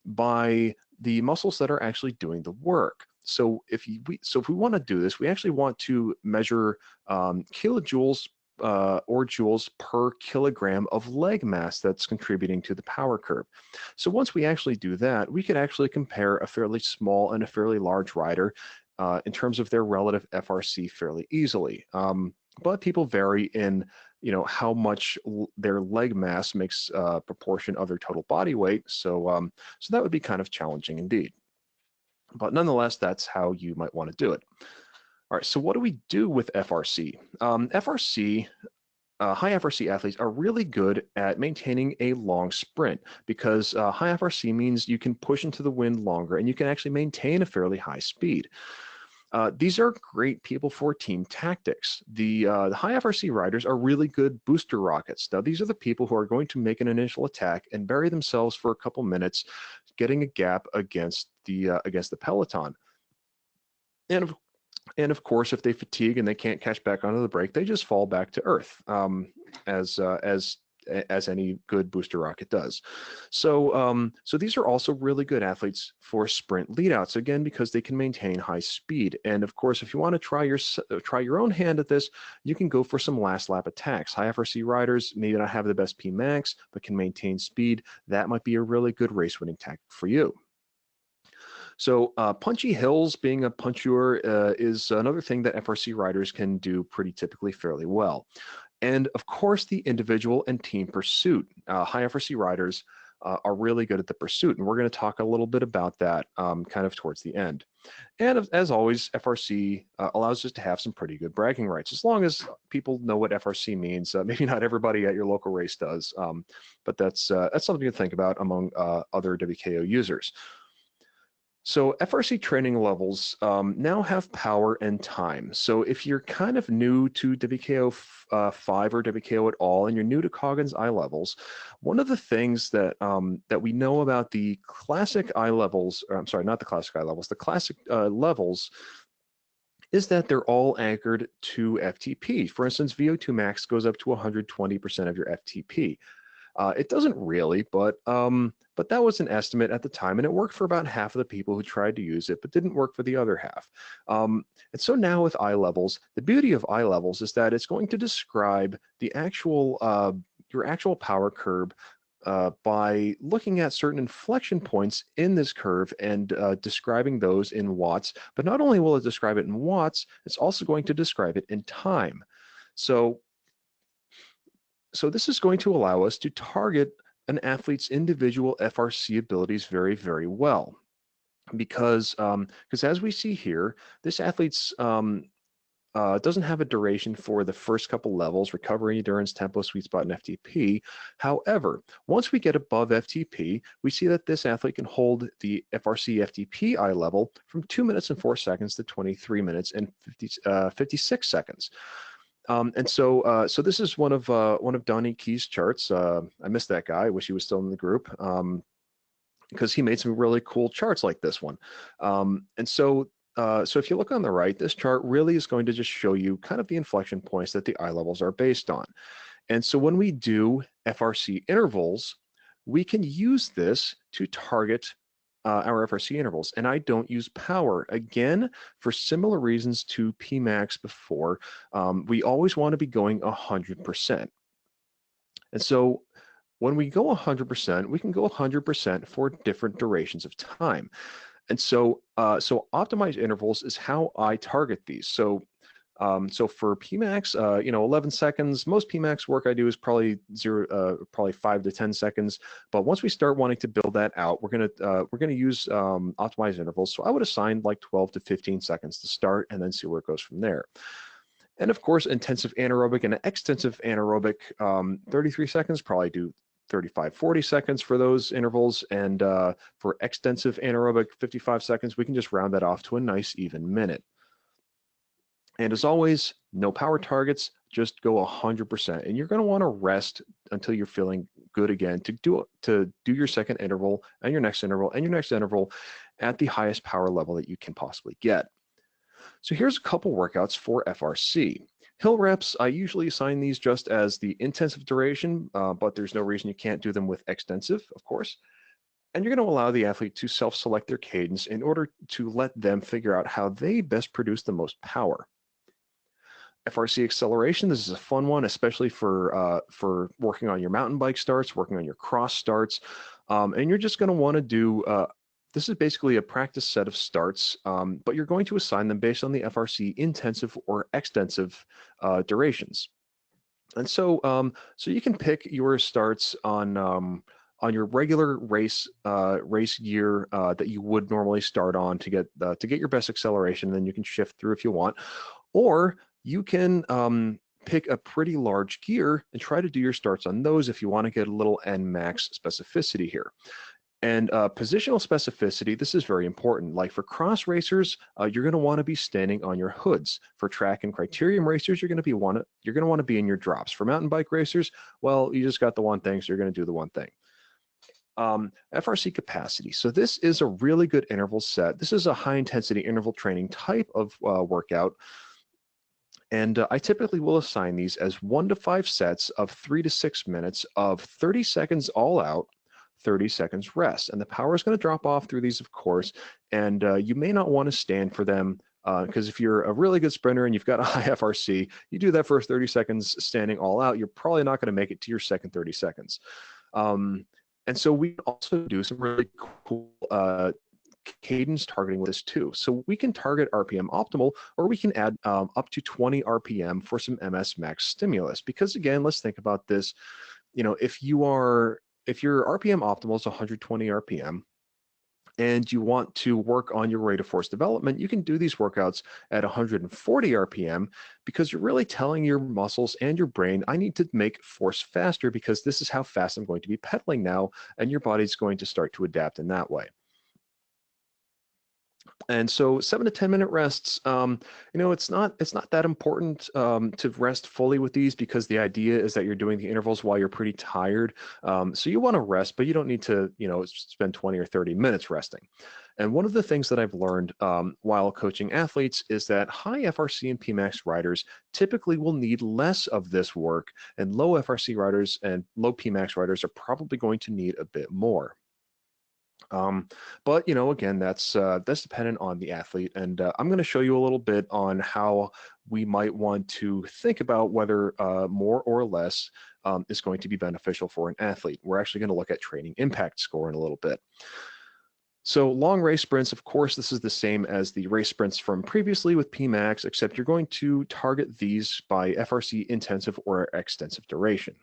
Speaker 1: by the muscles that are actually doing the work. So if we want to do this, we actually want to measure kilojoules or joules per kilogram of leg mass that's contributing to the power curve. So once we actually do that, we could actually compare a fairly small and a fairly large rider in terms of their relative FRC fairly easily. But people vary in how much their leg mass makes proportion of their total body weight. So that would be kind of challenging indeed. But nonetheless, that's how you might want to do it. All right, so what do we do with FRC? High FRC athletes are really good at maintaining a long sprint, because high FRC means you can push into the wind longer and you can actually maintain a fairly high speed. These are great people for team tactics. The high FRC riders are really good booster rockets. Now, these are the people who are going to make an initial attack and bury themselves for a couple minutes, getting a gap against the peloton. And of course, if they fatigue and they can't catch back onto the break, they just fall back to earth, as as any good booster rocket does. So, so these are also really good athletes for sprint leadouts, again, because they can maintain high speed. And of course, if you want to try your own hand at this, you can go for some last lap attacks. High FRC riders may not have the best Pmax, but can maintain speed. That might be a really good race winning tactic for you. So punchy hills, being a puncher, is another thing that FRC riders can do pretty typically fairly well. And of course, the individual and team pursuit. High FRC riders are really good at the pursuit, and we're going to talk a little bit about that kind of towards the end. And as always, FRC allows us to have some pretty good bragging rights, as long as people know what FRC means. Maybe not everybody at your local race does, but that's something to think about among other WKO users. So FRC training levels now have power and time. So if you're kind of new to WKO5 or WKO at all, and you're new to Coggins eye levels, one of the things that that we know about the classic eye levels, or I'm sorry, not the classic eye levels, the classic levels, is that they're all anchored to FTP. For instance, VO2 max goes up to 120% of your FTP. It doesn't really, but that was an estimate at the time, and it worked for about half of the people who tried to use it, but didn't work for the other half. And so now with eye levels, the beauty of eye levels is that it's going to describe the actual your actual power curve by looking at certain inflection points in this curve and describing those in watts. But not only will it describe it in watts, it's also going to describe it in time. So this is going to allow us to target an athlete's individual FRC abilities very, very well. Because as we see here, this athlete's doesn't have a duration for the first couple levels: recovery, endurance, tempo, sweet spot, and FTP. However, once we get above FTP, we see that this athlete can hold the FRC FTP eye level from 2 minutes and 4 seconds to 23 minutes and 56 seconds. And so this is one of Donnie Key's charts. I missed that guy. I wish he was still in the group, because he made some really cool charts like this one. And so if you look on the right, this chart really is going to just show you kind of the inflection points that the eye levels are based on. And so when we do FRC intervals, we can use this to target our FRC intervals. And I don't use power, again, for similar reasons to Pmax before. We always want to be going 100%. And so when we go 100%, we can go 100% for different durations of time. And so optimized intervals is how I target these. So for Pmax, 11 seconds. Most Pmax work I do is probably 5 to 10 seconds. But once we start wanting to build that out, we're gonna use optimized intervals. So I would assign like 12 to 15 seconds to start, and then see where it goes from there. And of course, intensive anaerobic and extensive anaerobic, 33 seconds, probably do 35, 40 seconds for those intervals. And for extensive anaerobic, 55 seconds, we can just round that off to a nice even minute. And as always, no power targets, just go 100%. And you're going to want to rest until you're feeling good again to do your second interval and your next interval and your next interval at the highest power level that you can possibly get. So here's a couple workouts for FRC. Hill reps, I usually assign these just as the intensive duration, but there's no reason you can't do them with extensive, of course. And you're going to allow the athlete to self-select their cadence in order to let them figure out how they best produce the most power. FRC acceleration, this is a fun one, especially for working on your mountain bike starts, working on your cross starts. And you're just going to want to do, this is basically a practice set of starts, but you're going to assign them based on the FRC intensive or extensive durations. And so you can pick your starts on your regular race gear that you would normally start on to get your best acceleration. And then you can shift through if you want, or you can pick a pretty large gear and try to do your starts on those if you want to get a little Nmax specificity here. And positional specificity, this is very important. Like for cross racers, you're going to want to be standing on your hoods. For track and criterium racers, you're going to want to be in your drops. For mountain bike racers, well, you just got the one thing, so you're going to do the one thing. FRC capacity. So this is a really good interval set. This is a high intensity interval training type of workout. And I typically will assign these as 1 to 5 sets of 3 to 6 minutes of 30 seconds all out, 30 seconds rest. And the power is going to drop off through these, of course, and you may not want to stand for them because if you're a really good sprinter and you've got a high FRC, you do that first 30 seconds standing all out, you're probably not going to make it to your second 30 seconds. And so we also do some really cool cadence targeting with this too. So we can target RPM optimal, or we can add up to 20 RPM for some MS max stimulus. Because again, let's think about this. You know, if your RPM optimal is 120 RPM, and you want to work on your rate of force development, you can do these workouts at 140 RPM because you're really telling your muscles and your brain, I need to make force faster because this is how fast I'm going to be pedaling now, and your body's going to start to adapt in that way. And so 7 to 10 minute rests, you know, it's not that important to rest fully with these because the idea is that you're doing the intervals while you're pretty tired. So you want to rest, but you don't need to, you know, spend 20 or 30 minutes resting. And one of the things that I've learned while coaching athletes is that high FRC and Pmax riders typically will need less of this work, and low FRC riders and low Pmax riders are probably going to need a bit more. But you know, again, that's dependent on the athlete, and I'm going to show you a little bit on how we might want to think about whether more or less is going to be beneficial for an athlete. We're actually going to look at training impact score in a little bit. So long race sprints, of course, this is the same as the race sprints from previously with Pmax, except you're going to target these by FRC intensive or extensive duration.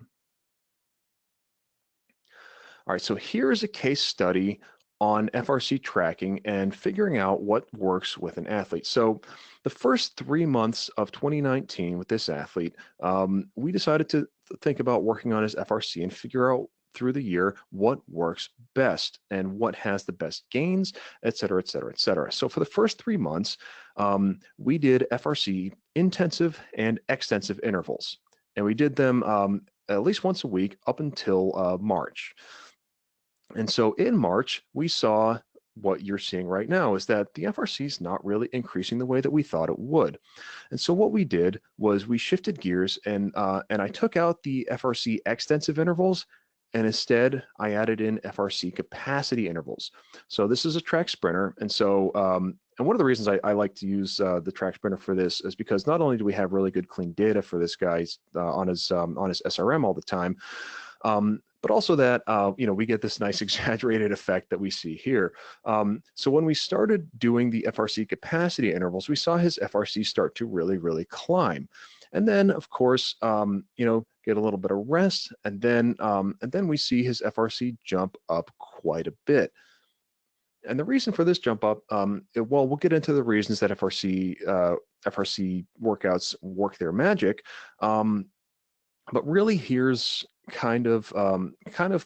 Speaker 1: All right, so here's a case study on FRC tracking and figuring out what works with an athlete. So the first 3 months of 2019 with this athlete, we decided to think about working on his FRC and figure out through the year what works best and what has the best gains, et cetera, et cetera, et cetera. So for the first 3 months, we did FRC intensive and extensive intervals. And we did them at least once a week up until March. And so in March, we saw what you're seeing right now is that the FRC is not really increasing the way that we thought it would. And so what we did was we shifted gears and I took out the FRC extensive intervals, and instead I added in FRC capacity intervals. So this is a track sprinter. And so, and one of the reasons I like to use the track sprinter for this is because not only do we have really good clean data for this guy on his SRM all the time, but also that, you know, we get this nice exaggerated effect that we see here. So when we started doing the FRC capacity intervals, we saw his FRC start to really, really climb. And then, of course, you know, get a little bit of rest, and then we see his FRC jump up quite a bit. And the reason for this jump up, well, we'll get into the reasons that FRC workouts work their magic. But really, here's kind of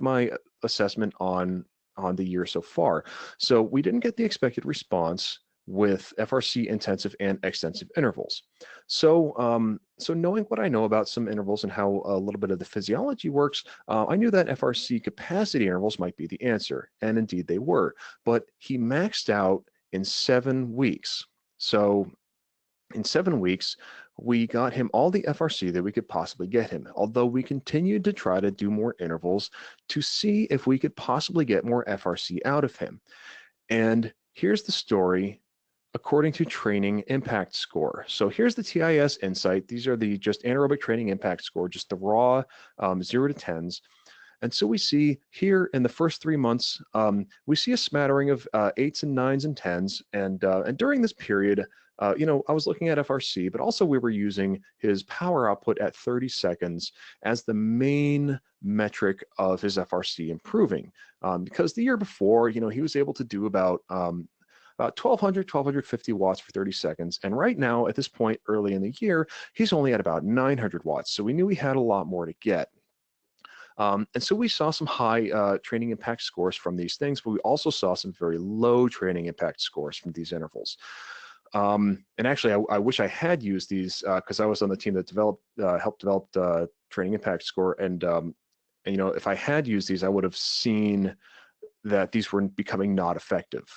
Speaker 1: my assessment on the year so far. So we didn't get the expected response with FRC intensive and extensive intervals. So so knowing what I know about some intervals and how a little bit of the physiology works, I knew that FRC capacity intervals might be the answer, and indeed they were. But he maxed out in 7 weeks. So in 7 weeks, we got him all the FRC that we could possibly get him, although we continued to try to do more intervals to see if we could possibly get more FRC out of him. And here's the story according to training impact score. So here's the TIS insight. These are the just anaerobic training impact score, just the raw 0 to 10s. And so we see here in the first 3 months, we see a smattering of 8s and 9s and 10s. And during this period, you know, I was looking at FRC, but also we were using his power output at 30 seconds as the main metric of his FRC improving. Because the year before, you know, he was able to do about 1250 watts for 30 seconds. And right now, at this point early in the year, he's only at about 900 watts. So we knew we had a lot more to get. And so we saw some high training impact scores from these things, but we also saw some very low training impact scores from these intervals. And actually, I wish I had used these because I was on the team that helped develop training impact score. And you know, if I had used these, I would have seen that these were becoming not effective.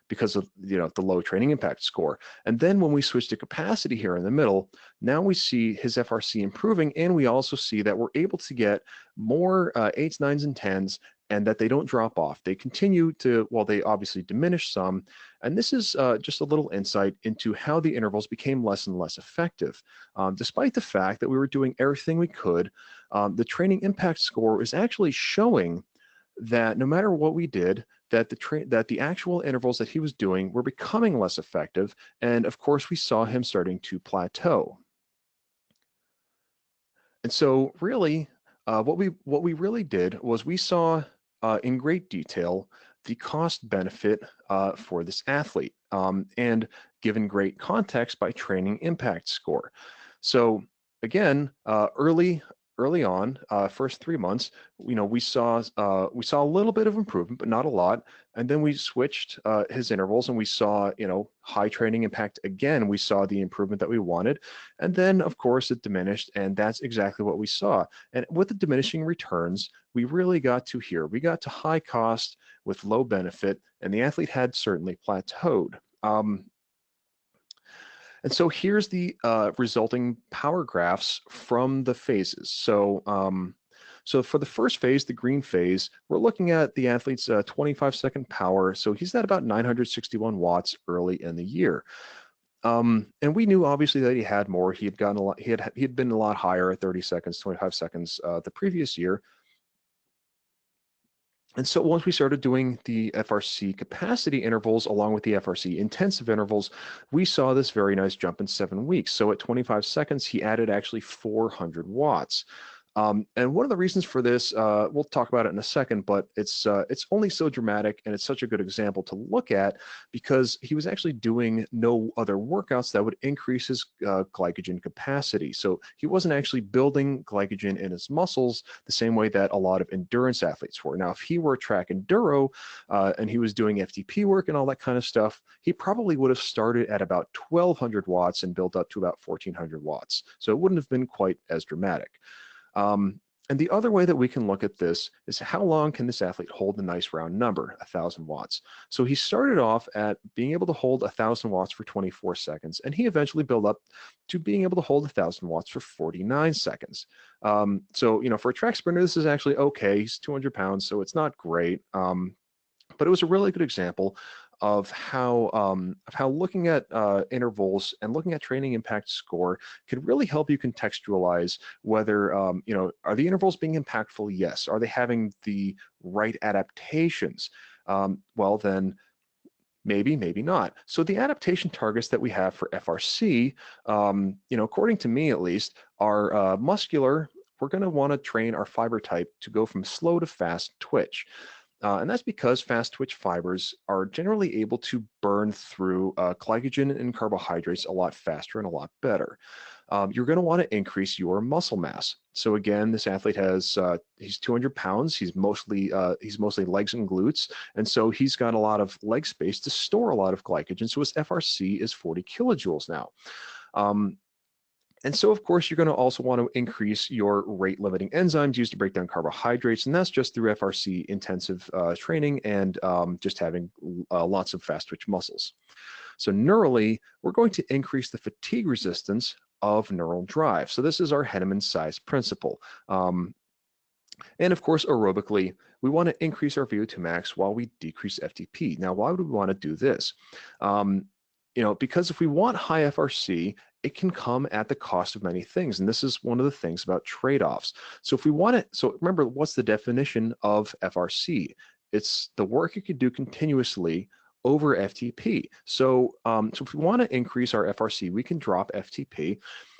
Speaker 1: because of the low training impact score. And then when we switch to capacity here in the middle, now we see his FRC improving, and we also see that we're able to get more 8s, 9s, and 10s, and that they don't drop off. They continue to, well, they obviously diminish some. And this is just a little insight into how the intervals became less and less effective. Despite the fact that we were doing everything we could, the training impact score is actually showing that no matter what we did, that the actual intervals that he was doing were becoming less effective. And of course, we saw him starting to plateau. And so really, what we really did was we saw in great detail the cost benefit for this athlete, and given great context by training impact score. So again, early on, first 3 months, we saw a little bit of improvement, but not a lot. And then we switched his intervals, and we saw high training impact again. We saw the improvement that we wanted, and then of course it diminished, and that's exactly what we saw. And with the diminishing returns, we really got to here. We got to high cost with low benefit, and the athlete had certainly plateaued. And so here's the resulting power graphs from the phases. So, so for the first phase, the green phase, we're looking at the athlete's 25-second power. So he's at about 961 watts early in the year. And we knew obviously that he had more. He had gotten a lot. He had been a lot higher at 30 seconds, 25 seconds the previous year. And so once we started doing the FRC capacity intervals along with the FRC intensive intervals, we saw this very nice jump in 7 weeks. So at 25 seconds, he added actually 400 watts. And one of the reasons for this, we'll talk about it in a second, but it's only so dramatic, and it's such a good example to look at because he was actually doing no other workouts that would increase his glycogen capacity. So he wasn't actually building glycogen in his muscles the same way that a lot of endurance athletes were. Now, if he were track enduro and he was doing FTP work and all that kind of stuff, he probably would have started at about 1200 watts and built up to about 1400 watts. So it wouldn't have been quite as dramatic. And the other way that we can look at this is how long can this athlete hold a nice round number, 1000 watts. So he started off at being able to hold 1000 watts for 24 seconds, and he eventually built up to being able to hold 1000 watts for 49 seconds. So, for a track sprinter, this is actually okay. He's 200 pounds, so it's not great. But it was a really good example of how looking at intervals and looking at training impact score could really help you contextualize whether are the intervals being impactful? Yes. Are they having the right adaptations? Well, then maybe not. So the adaptation targets that we have for FRC, according to me at least, are muscular. We're going to want to train our fiber type to go from slow to fast twitch. And that's because fast twitch fibers are generally able to burn through glycogen and carbohydrates a lot faster and a lot better. You're going to want to increase your muscle mass. So again, this athlete has he's 200 pounds. He's mostly legs and glutes, and so he's got a lot of leg space to store a lot of glycogen. So his FRC is 40 kilojoules now. And so, of course, you're going to also want to increase your rate-limiting enzymes used to break down carbohydrates, and that's just through FRC intensive training and just having lots of fast twitch muscles. So neurally, we're going to increase the fatigue resistance of neural drive. So this is our Henneman size principle. And of course, aerobically, we want to increase our VO2 max while we decrease FTP. Now, why would we want to do this? Because if we want high FRC, it can come at the cost of many things. And this is one of the things about trade-offs. So if we want it, so remember, what's the definition of FRC? It's the work you could do continuously over FTP. So, so if we want to increase our FRC, we can drop FTP.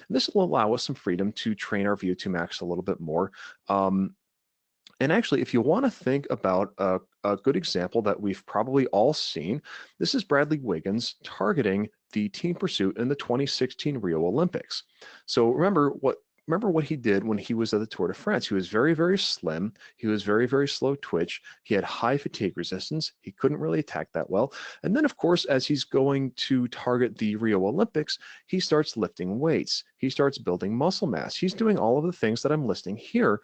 Speaker 1: This will allow us some freedom to train our VO2 max a little bit more. And actually, if you want to think about a good example that we've probably all seen, this is Bradley Wiggins targeting the team pursuit in the 2016 Rio Olympics. So remember what he did when he was at the Tour de France. He was very, very slim. He was very, very slow twitch. He had high fatigue resistance. He couldn't really attack that well. And then, of course, as he's going to target the Rio Olympics, he starts lifting weights. He starts building muscle mass. He's doing all of the things that I'm listing here.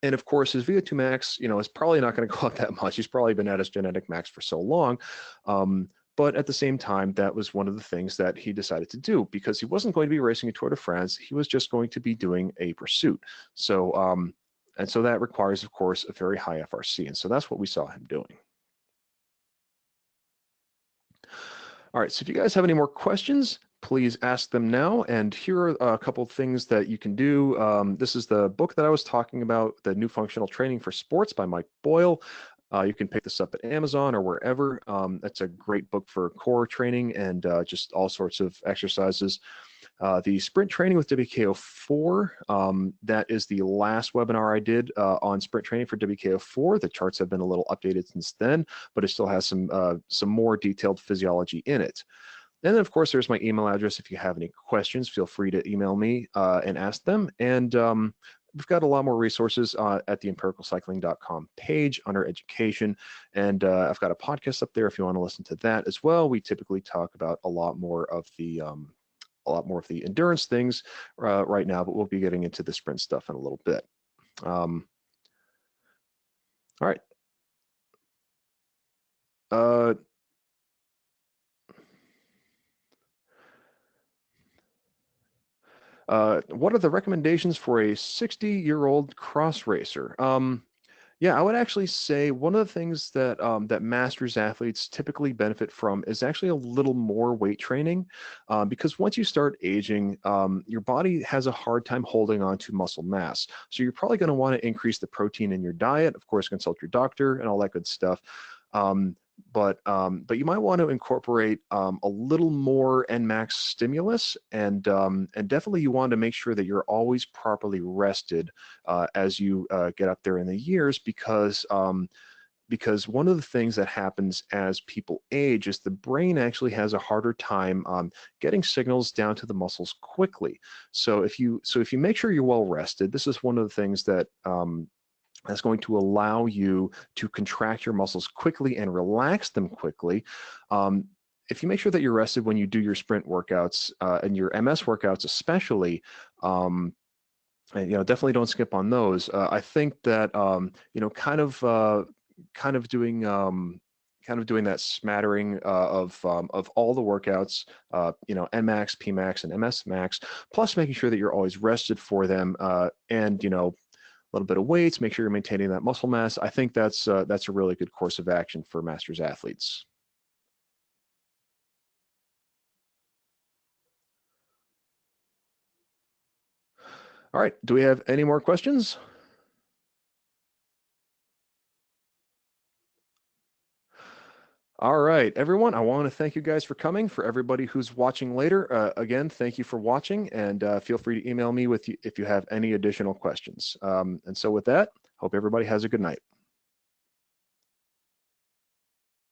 Speaker 1: And of course, his VO2 max, is probably not going to go up that much. He's probably been at his genetic max for so long. But at the same time, that was one of the things that he decided to do, because he wasn't going to be racing a Tour de France. He was just going to be doing a pursuit. So, and so that requires, of course, a very high FRC. And so that's what we saw him doing. All right, so if you guys have any more questions, please ask them now. And here are a couple of things that you can do. This is the book that I was talking about, The New Functional Training for Sports by Mike Boyle. You can pick this up at Amazon or wherever. That's a great book for core training and just all sorts of exercises. The sprint training with WKO4, that is the last webinar I did on sprint training for WKO4. The charts have been a little updated since then, but it still has some more detailed physiology in it. And then, of course, there's my email address. If you have any questions, feel free to email me and ask them. And we've got a lot more resources at the empiricalcycling.com page under education. And I've got a podcast up there if you want to listen to that as well. We typically talk about a lot more of the endurance things right now, but we'll be getting into the sprint stuff in a little bit. All right. What are the recommendations for a 60-year-old cross racer? Yeah, I would actually say one of the things that that masters athletes typically benefit from is actually a little more weight training, because once you start aging, your body has a hard time holding on to muscle mass. So you're probably going to want to increase the protein in your diet. Of course, consult your doctor and all that good stuff. But you might want to incorporate a little more Nmax stimulus, and definitely you want to make sure that you're always properly rested as you get up there in the years, because one of the things that happens as people age is the brain actually has a harder time getting signals down to the muscles quickly. So if you make sure you're well rested, this is one of the things that that's going to allow you to contract your muscles quickly and relax them quickly. If you make sure that you're rested when you do your sprint workouts and your MS workouts especially, and, definitely don't skip on those. I think that kind of doing that smattering of all the workouts, Nmax, Pmax, and MS Max, plus making sure that you're always rested for them, and a little bit of weights, make sure you're maintaining that muscle mass. I think that's a really good course of action for masters athletes. All right, do we have any more questions? All right, everyone, I want to thank you guys for coming. For everybody who's watching later, again, thank you for watching, and feel free to email me if you have any additional questions. And so with that, hope everybody has a good night.